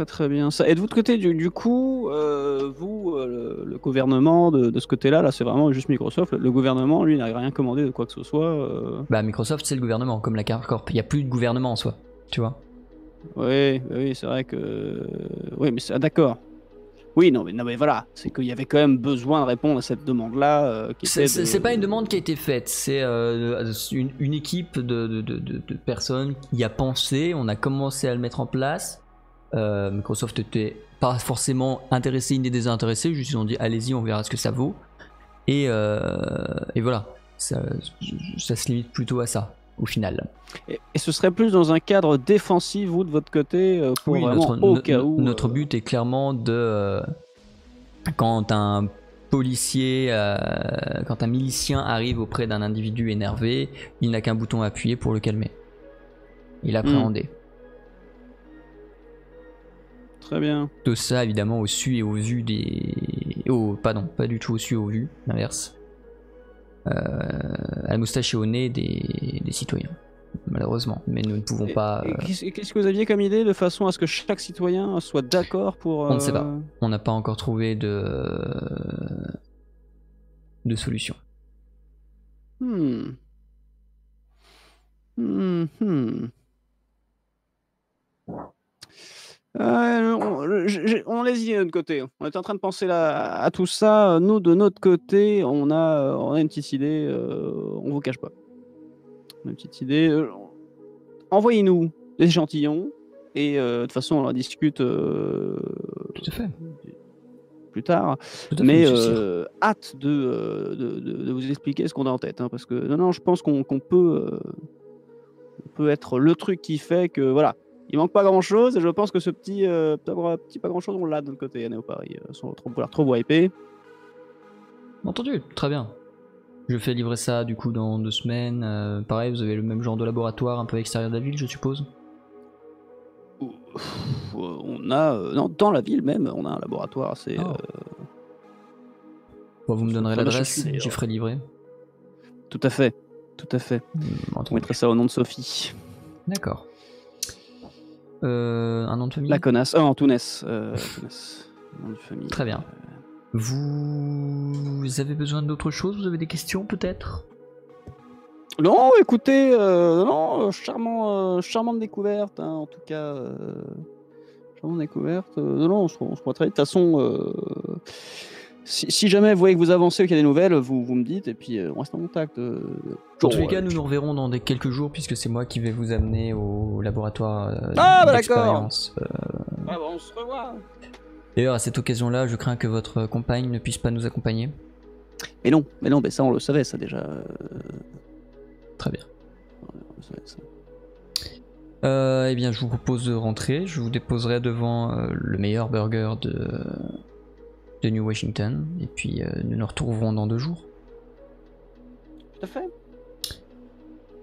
Très bien ça. Et de votre côté, du coup, vous, le gouvernement de ce côté-là, là, c'est vraiment juste Microsoft. Le gouvernement, lui, n'a rien commandé de quoi que ce soit. Bah, Microsoft, c'est le gouvernement, comme la Carcorp. Il n'y a plus de gouvernement en soi, tu vois. Oui, c'est vrai que. Oui, mais d'accord. Oui, non, mais voilà, c'est qu'il y avait quand même besoin de répondre à cette demande-là. C'est pas une demande qui a été faite, c'est une équipe de personnes qui y a pensé. On a commencé à le mettre en place. Microsoft était pas forcément intéressé ni désintéressé, juste ils ont dit allez-y, on verra ce que ça vaut. Et voilà, ça se limite plutôt à ça au final. Et ce serait plus dans un cadre défensif, vous, de votre côté, pour Oui, vraiment au cas où. Notre but est clairement de quand un policier, quand un milicien arrive auprès d'un individu énervé, il n'a qu'un bouton à appuyer pour le calmer. Il appréhendé. Très bien. Tout ça évidemment au su et au vu des... Oh, pardon, pas du tout au su et au vu, l'inverse. À la moustache et au nez des citoyens, malheureusement. Mais nous ne pouvons pas... Qu'est-ce que vous aviez comme idée de façon à ce que chaque citoyen soit d'accord pour... On ne sait pas. On n'a pas encore trouvé de solution. On hésite de notre côté. On est en train de penser là, à tout ça. Nous, de notre côté, on a une petite idée. On vous cache pas. On a une petite idée. Envoyez-nous des échantillons et de toute façon, on en discute Tout à fait. plus tard. Tout à fait, Mais hâte de vous expliquer ce qu'on a en tête. Hein, parce que non, je pense qu'on peut être le truc qui fait que voilà. Il manque pas grand chose et je pense que ce petit pas grand chose on l'a de notre côté à NeoParis sans trop wiper. Entendu, très bien. Je fais livrer ça du coup dans 2 semaines. Pareil, vous avez le même genre de laboratoire un peu extérieur de la ville, je suppose. On a non, dans la ville même, on a un laboratoire assez. Bon, vous me donnerez l'adresse, j'y ferai livrer. Tout à fait. On mettrait ça au nom de Sophie. D'accord. Un nom de famille? La connasse. Antounès. Nom de famille. Très bien. Vous avez besoin d'autre chose? Vous avez des questions peut-être? Non, écoutez, charmante découverte, hein, en tout cas. Charmante découverte. On se voit très vite. De toute façon, si jamais vous voyez que vous avancez ou qu'il y a des nouvelles, vous me dites et puis on reste en contact. En tous les cas, nous nous reverrons dans quelques jours puisque c'est moi qui vais vous amener au laboratoire d'expérience. D'accord. On se revoit. D'ailleurs, à cette occasion-là, je crains que votre compagne ne puisse pas nous accompagner. Mais non, ça on le savait, ça déjà. Très bien. On le savait, ça. Eh bien, je vous propose de rentrer. Je vous déposerai devant le meilleur burger de New Washington. Et puis, nous nous retrouverons dans 2 jours. Tout à fait.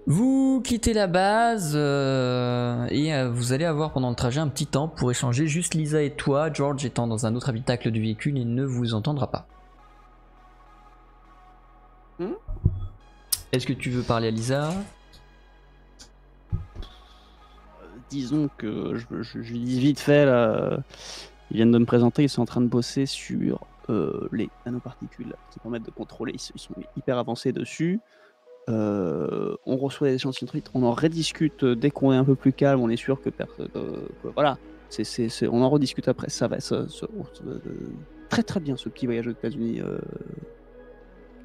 Vous quittez la base et vous allez avoir pendant le trajet un petit temps pour échanger. Juste Lisa et toi, George étant dans un autre habitacle du véhicule, il ne vous entendra pas. Est-ce que tu veux parler à Lisa? disons que je lui dis vite fait, là, ils viennent de me présenter, ils sont en train de bosser sur les nanoparticules qui permettent de contrôler, ils sont hyper avancés dessus. On reçoit des échantillons de trucs, on en rediscute dès qu'on est un peu plus calme, on est sûr que voilà, on en rediscute après, ça va très très bien ce petit voyage aux États-Unis.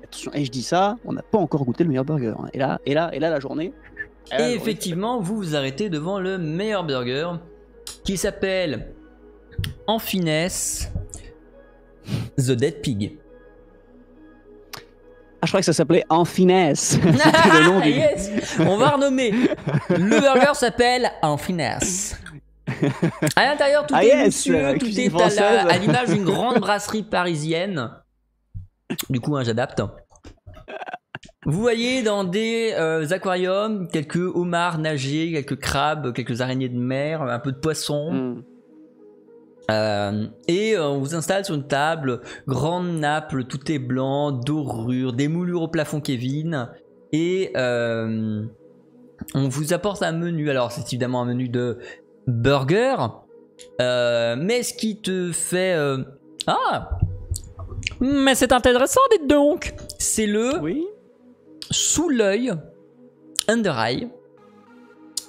Attention, et je dis ça, on n'a pas encore goûté le meilleur burger. Hein. Et là, la journée. Et effectivement, vous vous arrêtez devant le meilleur burger qui s'appelle en finesse The Dead Pig. Ah, je crois que ça s'appelait En Finesse. C'était le nom du... Yes, on va renommer. Le burger s'appelle En Finesse. À l'intérieur, tout est luxueux, tout est à l'image d'une grande brasserie parisienne. Du coup, hein, j'adapte. Vous voyez dans des aquariums quelques homards nager, quelques crabes, quelques araignées de mer, un peu de poissons. Et on vous installe sur une table, grande nappe, tout est blanc, dorure, des moulures au plafond Kevin. Et on vous apporte un menu. Alors, c'est évidemment un menu de burger. Mais ce qui te fait... Ah, mais c'est intéressant, dites donc. C'est le sous l'œil, under eye,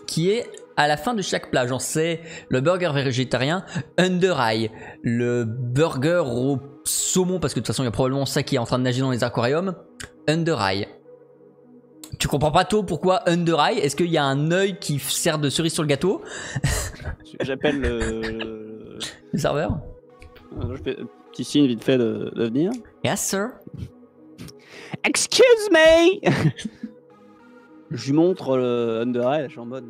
qui est à la fin de chaque plat. J'en sais, le burger végétarien, under eye, le burger au saumon, parce que de toute façon il y a probablement ça qui est en train de nager dans les aquariums, under eye. Tu comprends pas tôt pourquoi under eye? Est-ce qu'il y a un œil qui sert de cerise sur le gâteau? J'appelle le serveur. Je fais un petit signe vite fait de venir. Yes sir. Excuse me. Je lui montre le under eye, je suis en mode...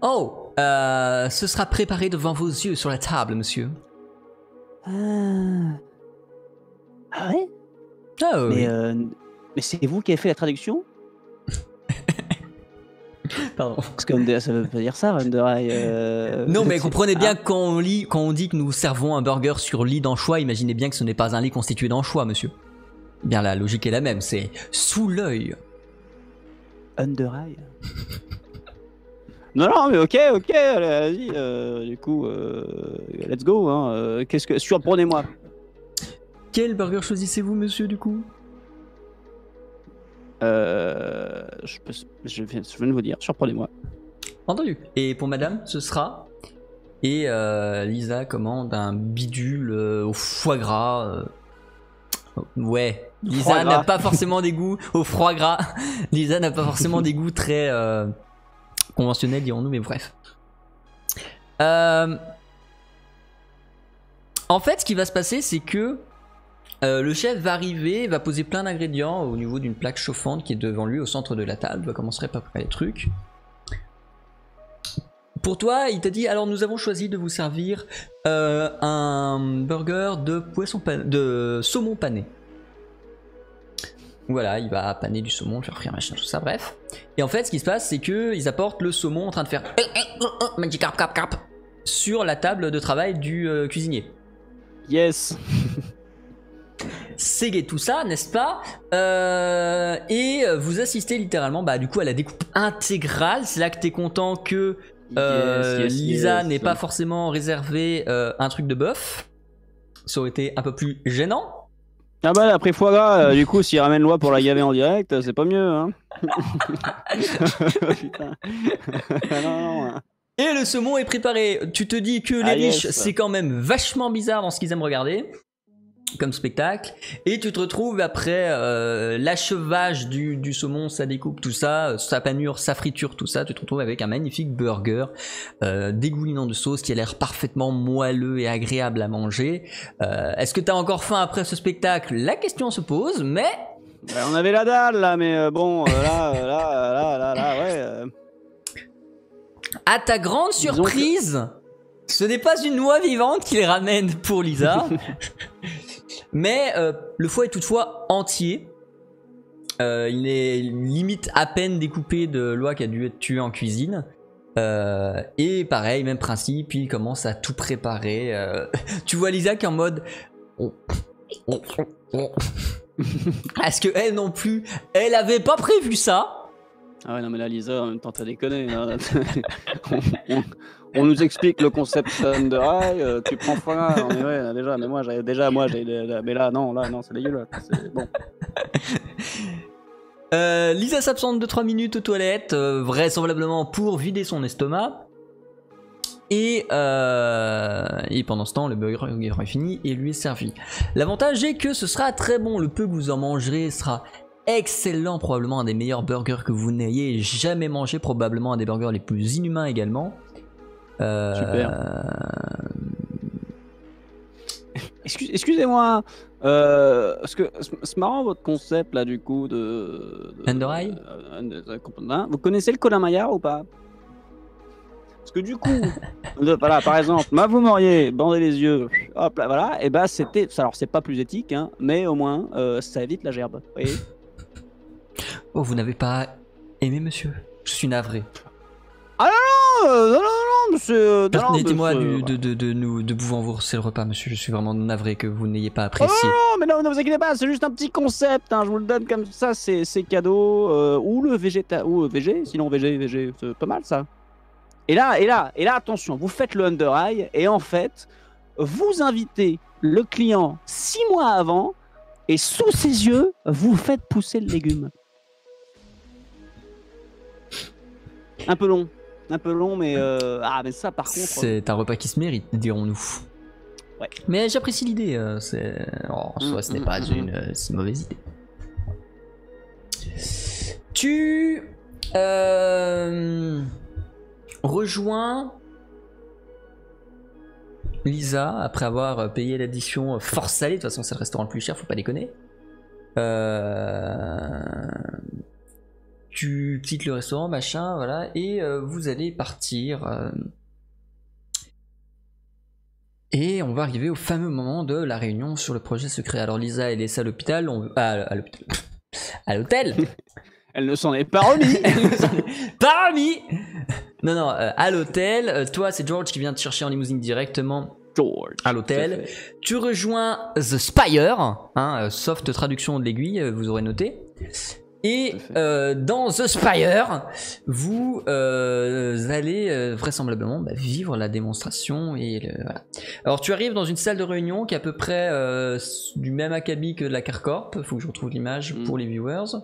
Oh, ce sera préparé devant vos yeux sur la table, monsieur. Ah ouais? Oh, mais c'est vous qui avez fait la traduction? Pardon. Parce que ça veut pas dire ça, under eye. Non, mais comprenez bien que quand on dit que nous servons un burger sur lit d'anchois, imaginez bien que ce n'est pas un lit constitué d'anchois, monsieur. Bien, la logique est la même, c'est sous l'œil. Under eye. Non, mais ok, allez, vas-y, du coup, let's go, hein. Qu'est-ce que... Surprenez-moi. Quel burger choisissez-vous, monsieur, du coup? Je viens de vous dire, surprenez-moi. Entendu. Et pour madame, ce sera... Et Lisa commande un bidule au foie gras. Ouais, Lisa n'a pas forcément des goûts au foie gras. Lisa n'a pas forcément des goûts très conventionnels, dirons-nous, mais bref. En fait, ce qui va se passer, c'est que le chef va arriver, va poser plein d'ingrédients au niveau d'une plaque chauffante qui est devant lui au centre de la table. Il va commencer à préparer les trucs. Pour toi, il t'a dit, alors nous avons choisi de vous servir un burger de saumon pané. Voilà, il va paner du saumon, le faire frire, machin, tout ça, bref. Et en fait, ce qui se passe, c'est qu'ils apportent le saumon en train de faire magic carp sur la table de travail du cuisinier. Yes. C'est gay tout ça, n'est-ce pas? Et vous assistez littéralement du coup à la découpe intégrale. C'est là que t'es content que Lisa n'ait pas forcément réservé un truc de bœuf. Ça aurait été un peu plus gênant. Ah bah après foie gras, du coup s'il ramène loi pour la gaver en direct, c'est pas mieux, hein. Putain. Non. Et le saumon est préparé. Tu te dis que les riches, c'est quand même vachement bizarre dans ce qu'ils aiment regarder comme spectacle, et tu te retrouves après l'achevage du saumon, sa découpe, tout ça, sa panure, sa friture, tout ça, tu te retrouves avec un magnifique burger dégoulinant de sauce qui a l'air parfaitement moelleux et agréable à manger. Est-ce que tu as encore faim après ce spectacle? La question se pose, mais... on avait la dalle là, mais bon, là, ouais... À ta grande surprise, ce n'est pas une noix vivante qu'il ramène pour Lisa. Mais le foie est toutefois entier. Il est limite à peine découpé de l'oie qui a dû être tué en cuisine. Et pareil, même principe, il commence à tout préparer. Tu vois Lisa qui est en mode... Est-ce que elle non plus, elle avait pas prévu ça? Ah ouais, non, mais là, Lisa, en même temps, t'as déconné. Là. on nous explique le concept Thunder Eye, tu prends froid, on est ouais, déjà, mais moi, mais là, non, c'est dégueulasse. Bon. Lisa s'absente de 3 minutes aux toilettes, vraisemblablement pour vider son estomac. Et pendant ce temps, le burger est fini et lui est servi. L'avantage est que ce sera très bon. Le peu que vous en mangerez sera excellent, probablement un des meilleurs burgers que vous n'ayez jamais mangé, probablement un des burgers les plus inhumains également. Super. Excusez-moi, parce que c'est marrant votre concept là du coup de Thunder Eye. Vous connaissez le Colin Maillard ou pas? Parce que du coup, voilà, par exemple, vous m'auriez bandé les yeux, hop là, voilà, et bah c'était, alors c'est pas plus éthique, hein, mais au moins ça évite la gerbe. Vous voyez. Oh, vous n'avez pas aimé, monsieur? Je suis navré. Ah non, monsieur. Permettez-moi de vous rembourser le repas, monsieur. Je suis vraiment navré que vous n'ayez pas apprécié. Oh, mais non, ne vous inquiétez pas, c'est juste un petit concept. Hein, je vous le donne comme ça, c'est cadeau. Ou le VG, sinon VG, c'est pas mal ça. Et là, attention, vous faites le Under Eye et en fait, vous invitez le client 6 mois avant et sous ses yeux, vous faites pousser le légume. Un peu long, mais mais ça par contre. C'est un repas qui se mérite, dirons-nous. Ouais. Mais j'apprécie l'idée. En soi, ce n'est pas une si mauvaise idée. Tu rejoins Lisa après avoir payé l'addition force salée. De toute façon, c'est le restaurant le plus cher, faut pas déconner. Tu quittes le restaurant, machin, voilà, et vous allez partir. Et on va arriver au fameux moment de la réunion sur le projet secret. Alors Lisa est laissée à l'hôpital, à l'hôtel. Elle ne s'en est pas remis. Pas remis. Non, à l'hôtel. Toi, c'est George qui vient te chercher en limousine directement. George. À l'hôtel. Tu rejoins The Spire, soft traduction de l'aiguille, vous aurez noté. Et dans The Spire, vous allez vraisemblablement vivre la démonstration. Voilà. Alors tu arrives dans une salle de réunion qui est à peu près du même acabit que la Carcorp. Faut que je retrouve l'image pour les viewers.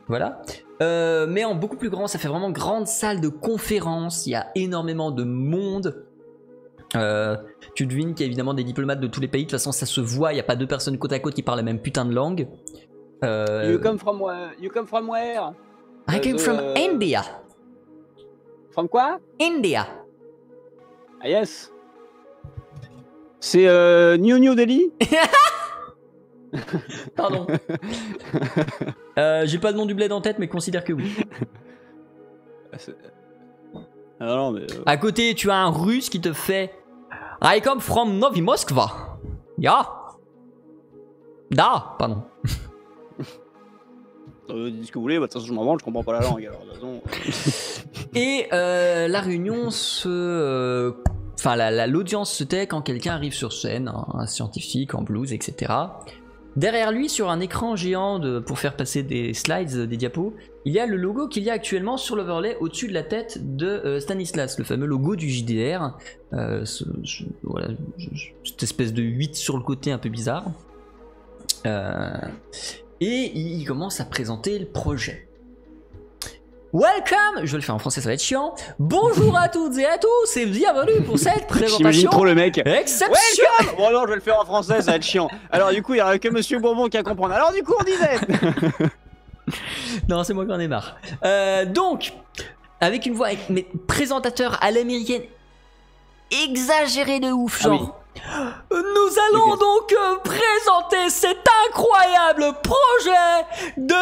Voilà. Mais en beaucoup plus grand, ça fait vraiment grande salle de conférence. Il y a énormément de monde. Tu devines qu'il y a évidemment des diplomates de tous les pays. De toute façon, ça se voit. Il n'y a pas deux personnes côte à côte qui parlent la même putain de langue. You come from where? I came from India. From quoi? India. Ah yes. C'est New Delhi. Pardon. J'ai pas le nom du bled en tête, mais considère que oui. Non, mais à côté, tu as un russe qui te fait I come from Novi Moskva. Ya. Da, pardon. Dites ce que vous voulez, de toute façon je m'en branle, je comprends pas la langue. Alors, et la réunion l'audience se tait quand quelqu'un arrive sur scène, un scientifique en blouse, etc. Derrière lui, sur un écran géant pour faire passer des slides, des diapos, il y a le logo qu'il y a actuellement sur l'overlay au-dessus de la tête de Stanislas, le fameux logo du JDR. Voilà, cette espèce de 8 sur le côté un peu bizarre. Et il commence à présenter le projet. Welcome, je vais le faire en français, ça va être chiant. Bonjour à toutes et à tous et bienvenue pour cette présentation. J'imagine trop le mec. Exception. Bon non, je vais le faire en français, ça va être chiant. Alors du coup, il n'y aura que Monsieur Bourbon qui va comprendre. Alors du coup, on disait. Non, c'est moi qui en ai marre. Donc, avec une voix, mais présentateur à l'américaine exagéré de ouf, genre. Oui. Nous allons donc présenter cet incroyable projet de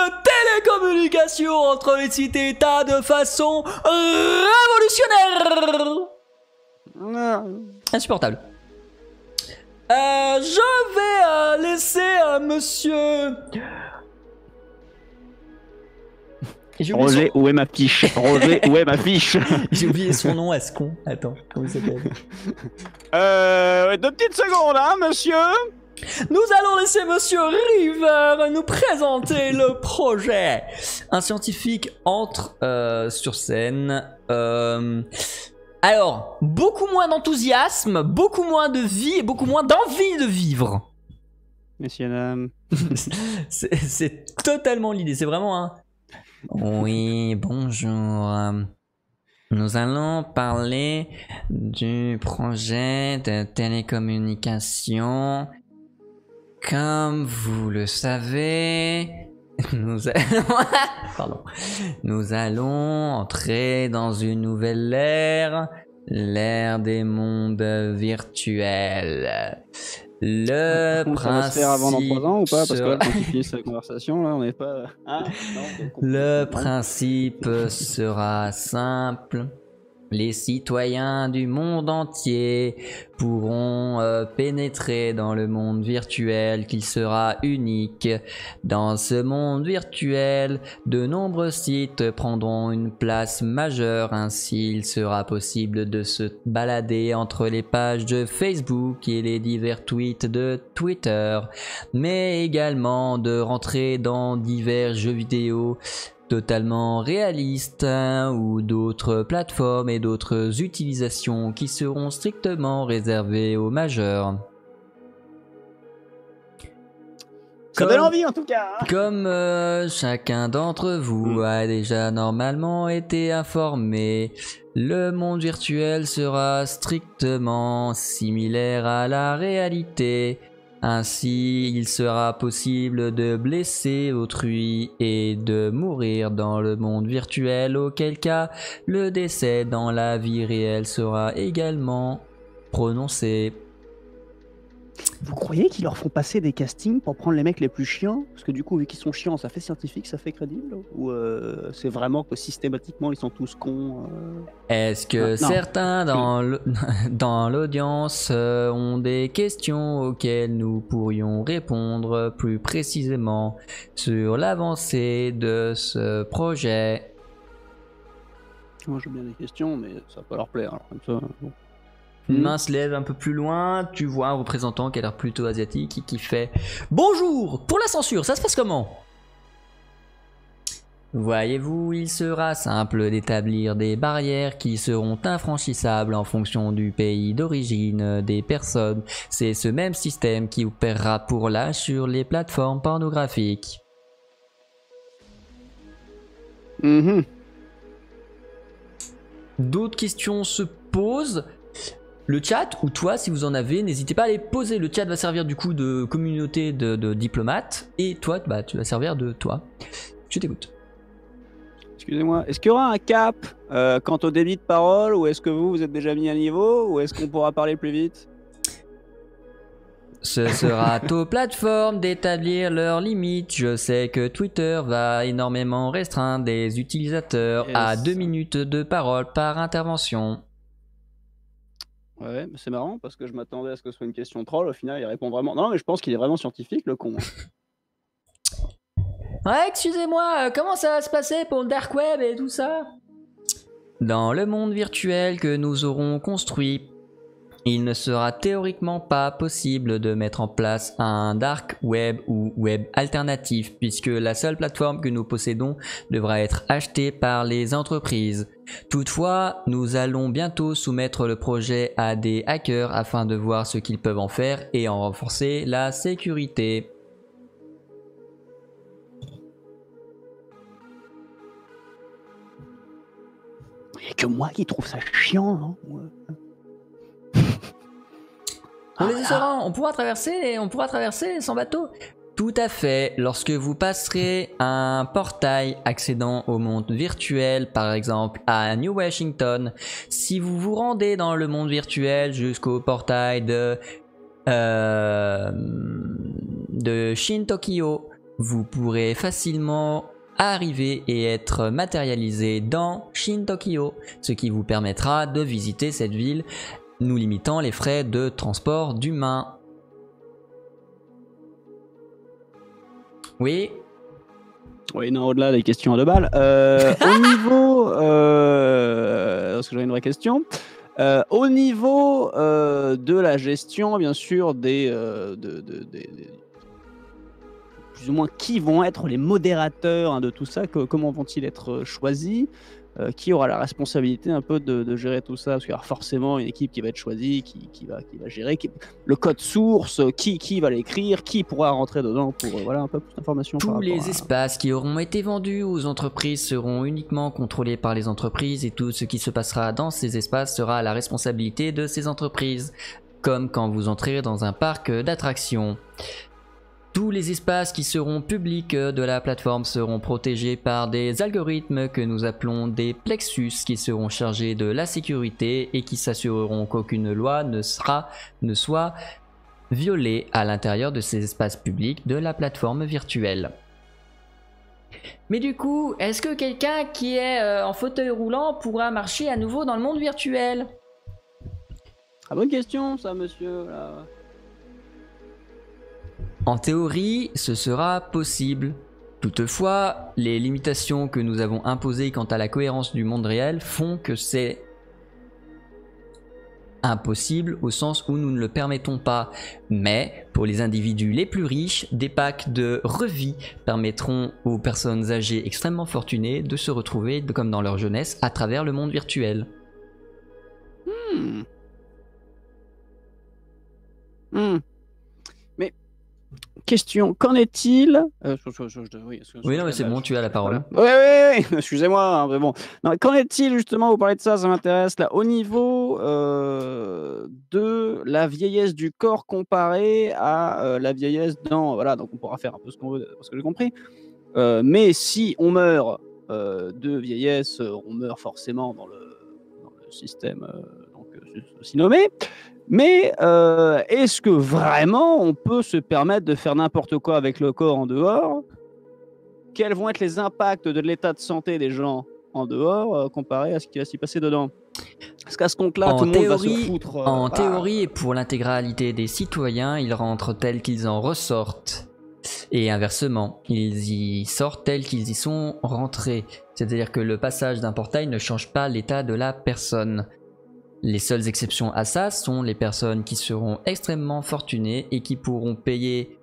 télécommunication entre les cités-États de façon révolutionnaire. Insupportable. Je vais laisser monsieur... Roger, où est ma fiche? Roger, où est ma fiche? J'ai oublié son nom à ce con. Attends, comment il s'appelle? 2 petites secondes, hein, monsieur? Nous allons laisser Monsieur River nous présenter le projet. Un scientifique entre sur scène. Alors, beaucoup moins d'enthousiasme, beaucoup moins de vie et beaucoup moins d'envie de vivre. Messieurs, dames. C'est totalement l'idée, c'est vraiment un... Oui, bonjour. Nous allons parler du projet de télécommunication. Comme vous le savez, nous allons entrer dans une nouvelle ère, l'ère des mondes virtuels. Le Ça va se faire avant dans 3 ans ou pas? Parce que là, sera- quand tu finis cette conversation, là, on n'est pas... Hein non, donc on- Le principe sera simple. Les citoyens du monde entier pourront pénétrer dans le monde virtuel qui sera unique. Dans ce monde virtuel, de nombreux sites prendront une place majeure. Ainsi, il sera possible de se balader entre les pages de Facebook et les divers tweets de Twitter, mais également de rentrer dans divers jeux vidéo totalement réalistes ou d'autres plateformes et d'autres utilisations qui seront strictement réservées aux majeurs. Ça donne envie en tout cas. Hein. Comme chacun d'entre vous a déjà normalement été informé, le monde virtuel sera strictement similaire à la réalité. Ainsi, il sera possible de blesser autrui et de mourir dans le monde virtuel, auquel cas le décès dans la vie réelle sera également prononcé. Vous croyez qu'ils leur font passer des castings pour prendre les mecs les plus chiants? Parce que du coup, vu qu'ils sont chiants, ça fait scientifique, ça fait crédible? Ou c'est vraiment que systématiquement, ils sont tous cons Est-ce que Non. certains dans l'audience ont des questions auxquelles nous pourrions répondre plus précisément sur l'avancée de ce projet? Moi, j'ai bien des questions, mais ça va pas leur plaire. Alors, comme ça, bon. Une main se lève un peu plus loin, tu vois un représentant qui a l'air plutôt asiatique et qui fait « Bonjour! Pour la censure, ça se passe comment ?» Voyez-vous, il sera simple d'établir des barrières qui seront infranchissables en fonction du pays d'origine des personnes. C'est ce même système qui opérera pour là sur les plateformes pornographiques. Mhm. D'autres questions se posent. Le chat, ou toi, si vous en avez, n'hésitez pas à les poser. Le chat va servir du coup de communauté de diplomates. Et toi, bah, tu vas servir de toi. Je t'écoute. Excusez-moi, est-ce qu'il y aura un cap quant au débit de parole, ou est-ce que vous êtes déjà mis à niveau, ou est-ce qu'on pourra parler plus vite? Ce sera aux plateformes d'établir leurs limites. Je sais que Twitter va énormément restreindre les utilisateurs à 2 minutes de parole par intervention. Ouais, mais c'est marrant parce que je m'attendais à ce que ce soit une question troll. Au final, il répond vraiment. Non, mais je pense qu'il est vraiment scientifique, le con. Ouais, excusez-moi, comment ça va se passer pour le dark web et tout ça? Dans le monde virtuel que nous aurons construit, il ne sera théoriquement pas possible de mettre en place un dark web ou web alternatif, puisque la seule plateforme que nous possédons devra être achetée par les entreprises. Toutefois, nous allons bientôt soumettre le projet à des hackers afin de voir ce qu'ils peuvent en faire et en renforcer la sécurité. Il n'y a que moi qui trouve ça chiant, non? Ouais. On pourra traverser sans bateau. Tout à fait. Lorsque vous passerez un portail accédant au monde virtuel, par exemple à New Washington, si vous vous rendez dans le monde virtuel jusqu'au portail de Shin-Tokyo, vous pourrez facilement arriver et être matérialisé dans Shin-Tokyo, ce qui vous permettra de visiter cette ville, nous limitant les frais de transport d'humains. Oui. Oui, non, au-delà des questions à 2 balles. Au niveau... parce que j'avais une vraie question. Au niveau de la gestion, bien sûr, plus ou moins qui vont être les modérateurs hein, de tout ça, comment vont-ils être choisis, qui aura la responsabilité un peu de gérer tout ça, parce qu'il y aura forcément une équipe qui va être choisie, qui va gérer, le code source, qui va l'écrire, qui pourra rentrer dedans pour voilà un peu plus d'informations. Tous les espaces qui auront été vendus aux entreprises seront uniquement contrôlés par les entreprises et tout ce qui se passera dans ces espaces sera à la responsabilité de ces entreprises, comme quand vous entrez dans un parc d'attractions. Tous les espaces qui seront publics de la plateforme seront protégés par des algorithmes que nous appelons des plexus qui seront chargés de la sécurité et qui s'assureront qu'aucune loi ne soit violée à l'intérieur de ces espaces publics de la plateforme virtuelle. Mais du coup, est-ce que quelqu'un qui est en fauteuil roulant pourra marcher à nouveau dans le monde virtuel? Ah, bonne question ça, monsieur là. En théorie, ce sera possible. Toutefois, les limitations que nous avons imposées quant à la cohérence du monde réel font que c'est impossible au sens où nous ne le permettons pas. Mais pour les individus les plus riches, des packs de revie permettront aux personnes âgées extrêmement fortunées de se retrouver comme dans leur jeunesse à travers le monde virtuel. Mais question, qu'en est-il Oui, non, mais c'est bon, tu as la parole. Oui, excusez-moi, hein, mais bon. Qu'en est-il justement, vous parlez de ça, ça m'intéresse, là, au niveau de la vieillesse du corps comparée à la vieillesse dans... Voilà, donc on pourra faire un peu ce qu'on veut, parce que j'ai compris. Mais si on meurt de vieillesse, on meurt forcément dans le système aussi nommé. Mais est-ce que vraiment on peut se permettre de faire n'importe quoi avec le corps en dehors? Quels vont être les impacts de l'état de santé des gens en dehors comparé à ce qui va s'y passer dedans? Parce qu'à ce compte-là, tout le monde va se foutre. En théorie, et pour l'intégralité des citoyens, ils rentrent tels qu'ils en ressortent. Et inversement, ils y sortent tels qu'ils y sont rentrés. C'est-à-dire que le passage d'un portail ne change pas l'état de la personne. Les seules exceptions à ça sont les personnes qui seront extrêmement fortunées et qui pourront payer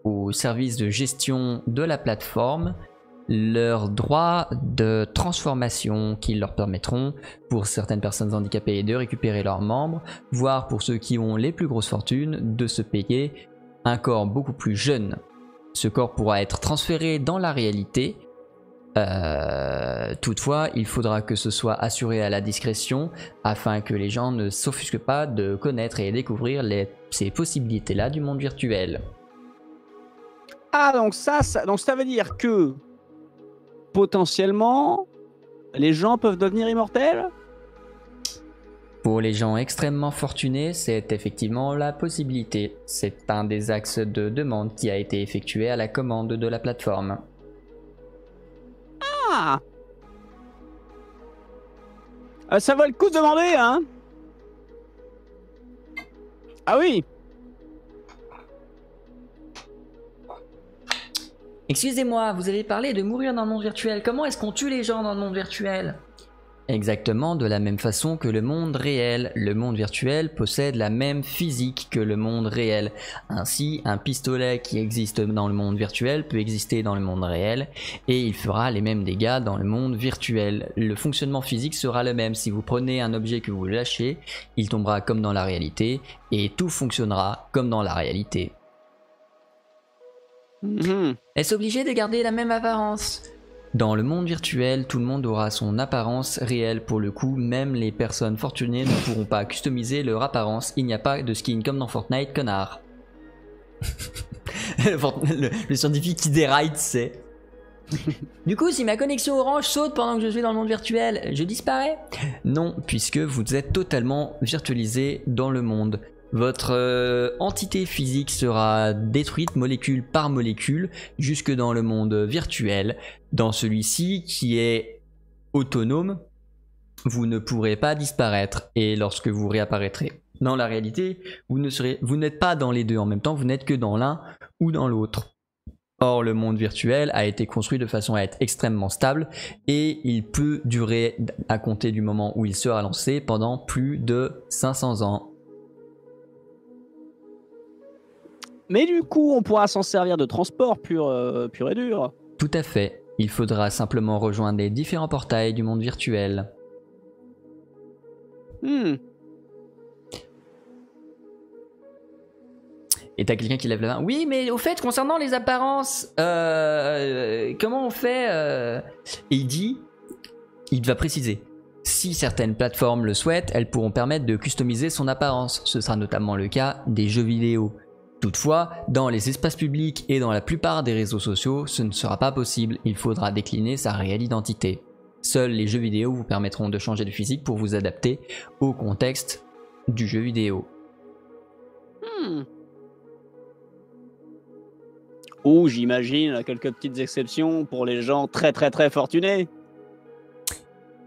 au service de gestion de la plateforme leurs droits de transformation qui leur permettront pour certaines personnes handicapées de récupérer leurs membres, voire pour ceux qui ont les plus grosses fortunes de se payer un corps beaucoup plus jeune. Ce corps pourra être transféré dans la réalité. Toutefois, il faudra que ce soit assuré à la discrétion afin que les gens ne s'offusquent pas de connaître et découvrir ces possibilités-là du monde virtuel. Ah, donc ça veut dire que potentiellement, les gens peuvent devenir immortels? Pour les gens extrêmement fortunés, c'est effectivement la possibilité. C'est un des axes de demande qui a été effectué à la commande de la plateforme. Ah, ça vaut le coup de demander, hein? Ah oui. Excusez-moi, vous avez parlé de mourir dans le monde virtuel. Comment est-ce qu'on tue les gens dans le monde virtuel? Exactement de la même façon que le monde réel. Le monde virtuel possède la même physique que le monde réel. Ainsi, un pistolet qui existe dans le monde virtuel peut exister dans le monde réel et il fera les mêmes dégâts dans le monde virtuel. Le fonctionnement physique sera le même. Si vous prenez un objet que vous lâchez, il tombera comme dans la réalité et tout fonctionnera comme dans la réalité. Est-ce obligé de garder la même apparence? Dans le monde virtuel, tout le monde aura son apparence réelle. Pour le coup, même les personnes fortunées ne pourront pas customiser leur apparence. Il n'y a pas de skin comme dans Fortnite, connard. le scientifique qui déraille, c'est. Du coup, si ma connexion Orange saute pendant que je suis dans le monde virtuel, je disparais? Non, puisque vous êtes totalement virtualisé dans le monde. Votre entité physique sera détruite molécule par molécule jusque dans le monde virtuel. Dans celui-ci qui est autonome, vous ne pourrez pas disparaître et lorsque vous réapparaîtrez dans la réalité, vous n'êtes pas dans les deux en même temps, vous n'êtes que dans l'un ou dans l'autre. Or, le monde virtuel a été construit de façon à être extrêmement stable et il peut durer, à compter du moment où il sera lancé, pendant plus de 500 ans. Mais du coup, on pourra s'en servir de transport pur et dur. Tout à fait. Il faudra simplement rejoindre les différents portails du monde virtuel. Et t'as quelqu'un qui lève la main. Oui, mais au fait, concernant les apparences, comment on fait Et il va préciser. Si certaines plateformes le souhaitent, elles pourront permettre de customiser son apparence. Ce sera notamment le cas des jeux vidéo. Toutefois, dans les espaces publics et dans la plupart des réseaux sociaux, ce ne sera pas possible. Il faudra décliner sa réelle identité. Seuls les jeux vidéo vous permettront de changer de physique pour vous adapter au contexte du jeu vidéo. Ou j'imagine quelques petites exceptions pour les gens très fortunés.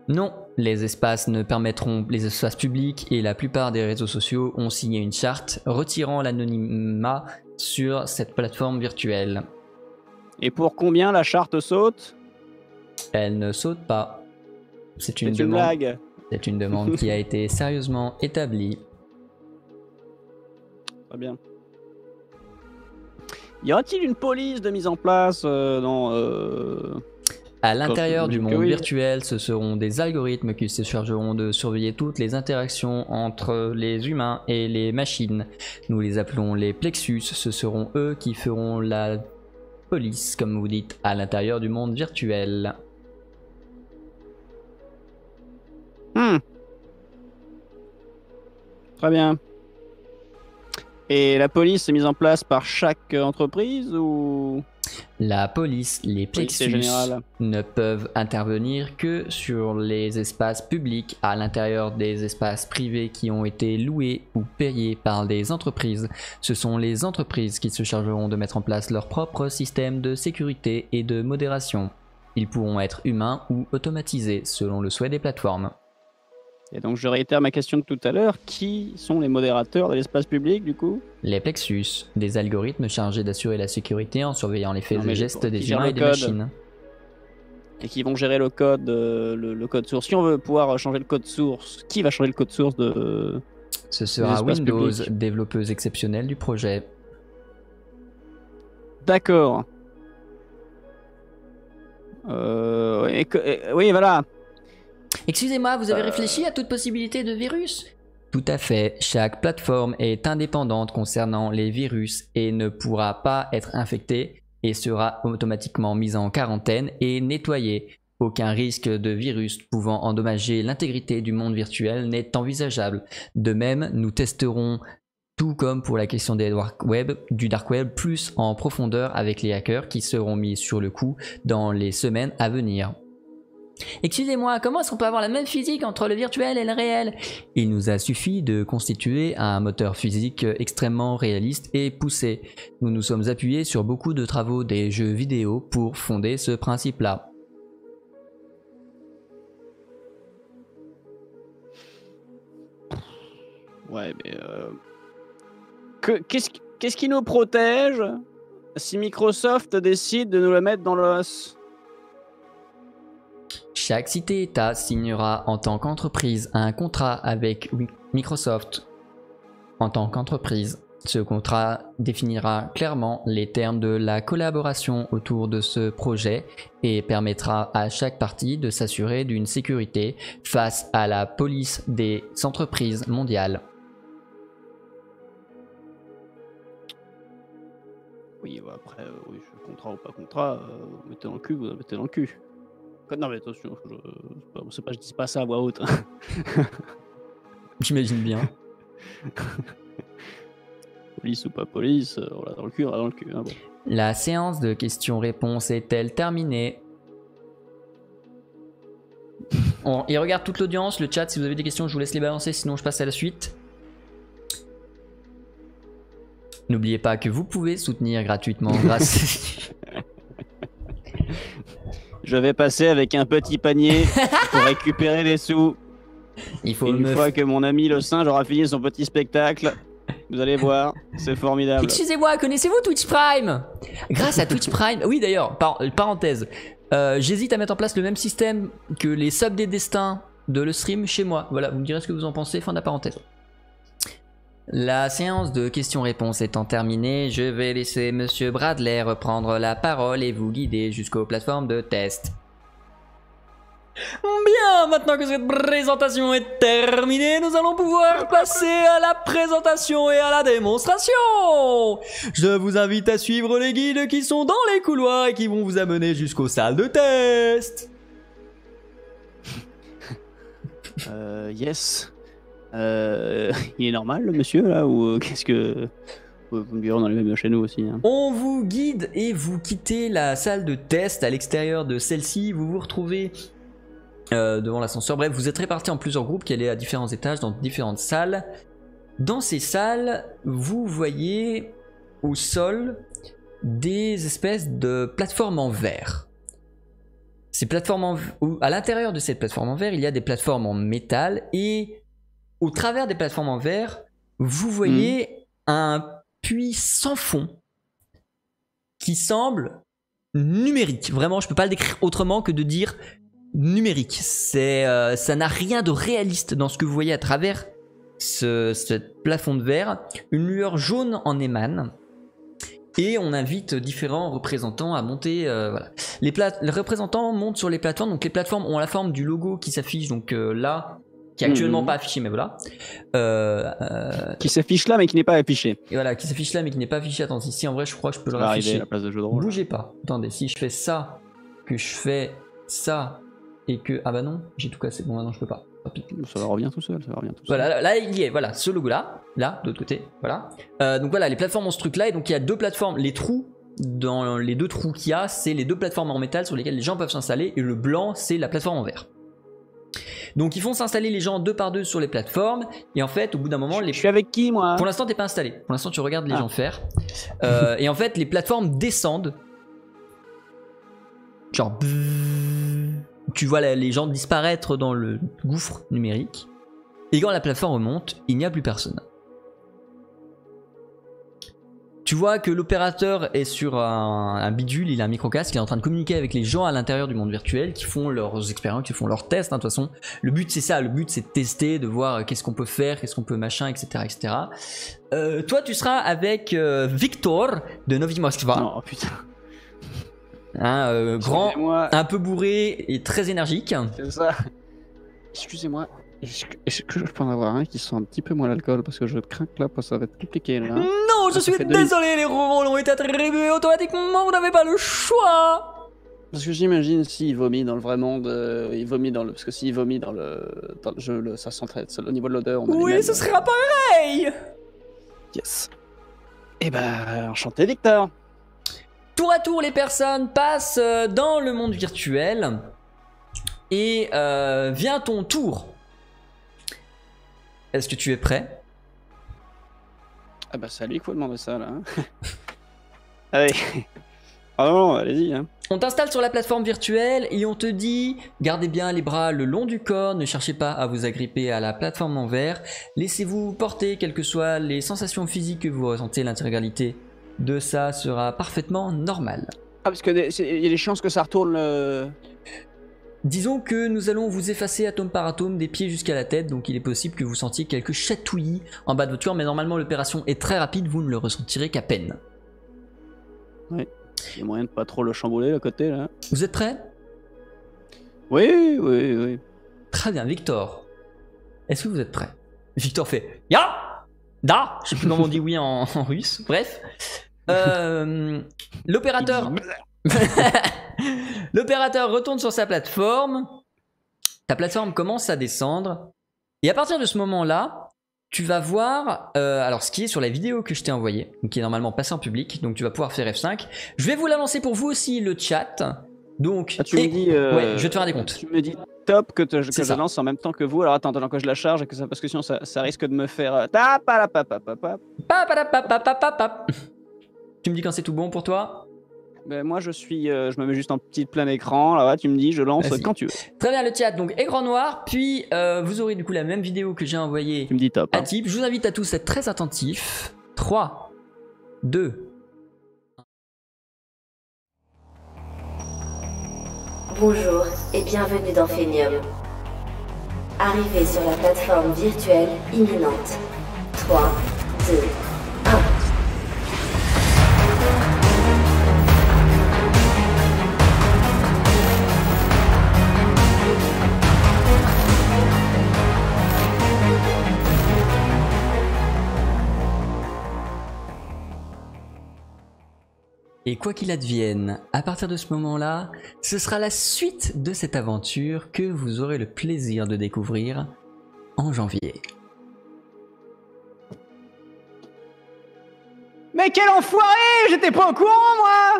Non, les espaces ne permettront, les espaces publics et la plupart des réseaux sociaux ont signé une charte retirant l'anonymat sur cette plateforme virtuelle. Et pour combien la charte saute? Elle ne saute pas. C'est une blague. C'est une demande qui a été sérieusement établie. Très bien. Y aura-t-il une police de mise en place À l'intérieur du monde virtuel, ce seront des algorithmes qui se chargeront de surveiller toutes les interactions entre les humains et les machines. Nous les appelons les plexus. Ce seront eux qui feront la police, comme vous dites, à l'intérieur du monde virtuel. Très bien. Et la police est mise en place par chaque entreprise ou... La police, les plexus ne peuvent intervenir que sur les espaces publics à l'intérieur des espaces privés qui ont été loués ou payés par des entreprises. Ce sont les entreprises qui se chargeront de mettre en place leur propre système de sécurité et de modération. Ils pourront être humains ou automatisés selon le souhait des plateformes. Et donc je réitère ma question de tout à l'heure, qui sont les modérateurs de l'espace public du coup? Les plexus, des algorithmes chargés d'assurer la sécurité en surveillant les faits et gestes des humains et des machines. Et qui vont gérer le code, le code source. Si on veut pouvoir changer le code source, qui va changer le code source de... Ce sera Windows, développeuse exceptionnelle du projet. D'accord. Oui, voilà. Excusez-moi, vous avez réfléchi à toute possibilité de virus? Tout à fait, chaque plateforme est indépendante concernant les virus et ne pourra pas être infectée et sera automatiquement mise en quarantaine et nettoyée. Aucun risque de virus pouvant endommager l'intégrité du monde virtuel n'est envisageable. De même, nous testerons, tout comme pour la question du dark web, plus en profondeur avec les hackers qui seront mis sur le coup dans les semaines à venir. Excusez-moi, comment est-ce qu'on peut avoir la même physique entre le virtuel et le réel? Il nous a suffi de constituer un moteur physique extrêmement réaliste et poussé. Nous nous sommes appuyés sur beaucoup de travaux des jeux vidéo pour fonder ce principe-là. Ouais, mais... Qu'est-ce qui nous protège si Microsoft décide de nous le mettre dans l'os? Chaque cité-État signera en tant qu'entreprise un contrat avec Microsoft en tant qu'entreprise. Ce contrat définira clairement les termes de la collaboration autour de ce projet et permettra à chaque partie de s'assurer d'une sécurité face à la police des entreprises mondiales. Oui, bah après, oui, contrat ou pas contrat, vous mettez dans le cul, vous mettez dans le cul. Non mais attention, je dis pas ça à voix haute. J'imagine bien. Police ou pas police, on l'a dans le cul, on l'a dans le cul. Hein, bon. La séance de questions-réponses est-elle terminée? Il regarde toute l'audience, le chat, si vous avez des questions, je vous laisse les balancer, sinon je passe à la suite. N'oubliez pas que vous pouvez soutenir gratuitement grâce... Je vais passer avec un petit panier pour récupérer les sous. Il faut Une fois que mon ami le singe aura fini son petit spectacle, Vous allez voir, c'est formidable. Excusez-moi, connaissez-vous Twitch Prime? Grâce à Twitch Prime, oui d'ailleurs, parenthèse, j'hésite à mettre en place le même système que les subs des destins de le stream chez moi. Voilà, vous me direz ce que vous en pensez, fin de la parenthèse. La séance de questions-réponses étant terminée, je vais laisser Monsieur Bradley reprendre la parole et vous guider jusqu'aux plateformes de test. Bien, maintenant que cette présentation est terminée, nous allons pouvoir passer à la présentation et à la démonstration. Je vous invite à suivre les guides qui sont dans les couloirs et qui vont vous amener jusqu'aux salles de test. Yes. Il est normal le monsieur là ou qu'est-ce que... Vous me direz, on en est même chez nous aussi. Hein. On vous guide et vous quittez la salle de test. À l'extérieur de celle-ci, vous vous retrouvez devant l'ascenseur. Bref, vous êtes répartis en plusieurs groupes qui allaient à différents étages dans différentes salles. Dans ces salles, vous voyez au sol des espèces de plateformes en verre. Ces plateformes à l'intérieur de cette plateforme en verre, il y a des plateformes en métal et au travers des plateformes en verre, vous voyez un puits sans fond qui semble numérique. Vraiment, je peux pas le décrire autrement que de dire numérique. Ça n'a rien de réaliste dans ce que vous voyez à travers ce plafond de verre. Une lueur jaune en émane. Et on invite différents représentants à monter. Voilà. Les représentants montent sur les plateformes. Donc les plateformes ont la forme du logo qui s'affiche donc là, qui est actuellement pas affiché, mais voilà. Qui s'affiche là, mais qui n'est pas affiché. Et voilà, qui s'affiche là, mais qui n'est pas affiché. Attends, ici en vrai, je crois que je peux le rafficher. À la place de jeu de rôle. Bougez pas. Attendez, si je fais ça, que je fais ça, et que... Ah bah non, j'ai tout cassé. Bon, maintenant je peux pas. Ça revient tout seul, ça revient tout seul. Voilà, là il y est, voilà, ce logo là, de l'autre côté, voilà. Donc voilà, les plateformes ont ce truc là, et donc il y a deux plateformes, les trous, dans les deux trous qu'il y a, c'est les deux plateformes en métal sur lesquelles les gens peuvent s'installer, et le blanc, c'est la plateforme en verre. Donc ils font s'installer les gens deux par deux sur les plateformes, et en fait, au bout d'un moment... Je suis avec qui, moi? Pour l'instant, t'es pas installé, pour l'instant tu regardes les gens faire. Et en fait, les plateformes descendent, genre... Tu vois les gens disparaître dans le gouffre numérique. Et quand la plateforme remonte, il n'y a plus personne. Tu vois que l'opérateur est sur un bidule, il a un micro-casque, il est en train de communiquer avec les gens à l'intérieur du monde virtuel qui font leurs expériences, qui font leurs tests. Hein, de toute façon, le but c'est ça, le but c'est de tester, de voir qu'est-ce qu'on peut faire, qu'est-ce qu'on peut machin, etc. etc. Toi tu seras avec Victor de Novi Moskva. Oh putain. Grand, un peu bourré et très énergique. C'est ça. Excusez-moi. Est-ce que je peux en avoir un qui sent un petit peu moins l'alcool parce que je crains que là, ça va être compliqué là. Non, je suis désolé, les rôles ont été attribués automatiquement, vous n'avez pas le choix. Parce que j'imagine s'il vomit dans le vrai monde, il vomit dans le... Parce que s'il vomit dans le jeu, ça sent très... Au niveau de l'odeur, oui, ce sera pareil. Yes. Eh ben, enchanté Victor. Tour à tour, les personnes passent dans le monde virtuel et vient ton tour. Est-ce que tu es prêt? Ah bah c'est à lui qu'il faut demander ça là. Allez. Ah non, allez-y. Hein. On t'installe sur la plateforme virtuelle et on te dit gardez bien les bras le long du corps, ne cherchez pas à vous agripper à la plateforme en verre, laissez-vous porter quelles que soient les sensations physiques que vous ressentez, l'intégralité de ça sera parfaitement normal. Ah parce que il y a des chances que ça retourne le... Disons que nous allons vous effacer atome par atome des pieds jusqu'à la tête, donc il est possible que vous sentiez quelques chatouillis en bas de votre corps, mais normalement l'opération est très rapide, vous ne le ressentirez qu'à peine. Oui, il y a moyen de pas trop le chambouler le côté là. Vous êtes prêts? Oui. Très bien, Victor. Est-ce que vous êtes prêts? Victor fait Ya! Da! Je sais plus comment on dit oui en russe, bref. L'opérateur... L'opérateur retourne sur sa plateforme. Ta plateforme commence à descendre. Et à partir de ce moment-là, tu vas voir alors ce qui est sur la vidéo que je t'ai envoyée, qui est normalement passée en public. Donc tu vas pouvoir faire F5. Je vais vous la lancer pour vous aussi le chat. Donc, tu me dis, ouais, je vais te faire un décompte. Tu me dis top que je lance en même temps que vous. Alors attends que je la charge et que ça, parce que sinon ça risque de me faire Tu me dis quand c'est tout bon pour toi? Ben, moi, je me mets juste en petit plein écran. Là, tu me dis, je lance Vas-y. quand tu veux. Très bien, le chat, donc écran noir, puis vous aurez du coup la même vidéo que j'ai envoyée Tu me dis top. à Hein. Type. Je vous invite à tous à être très attentifs. 3, 2, Bonjour et bienvenue dans Phenium. Arrivez sur la plateforme virtuelle imminente. 3, 2, 1. Et quoi qu'il advienne, à partir de ce moment-là, ce sera la suite de cette aventure que vous aurez le plaisir de découvrir en janvier. Mais quel enfoiré! J'étais pas au courant, moi!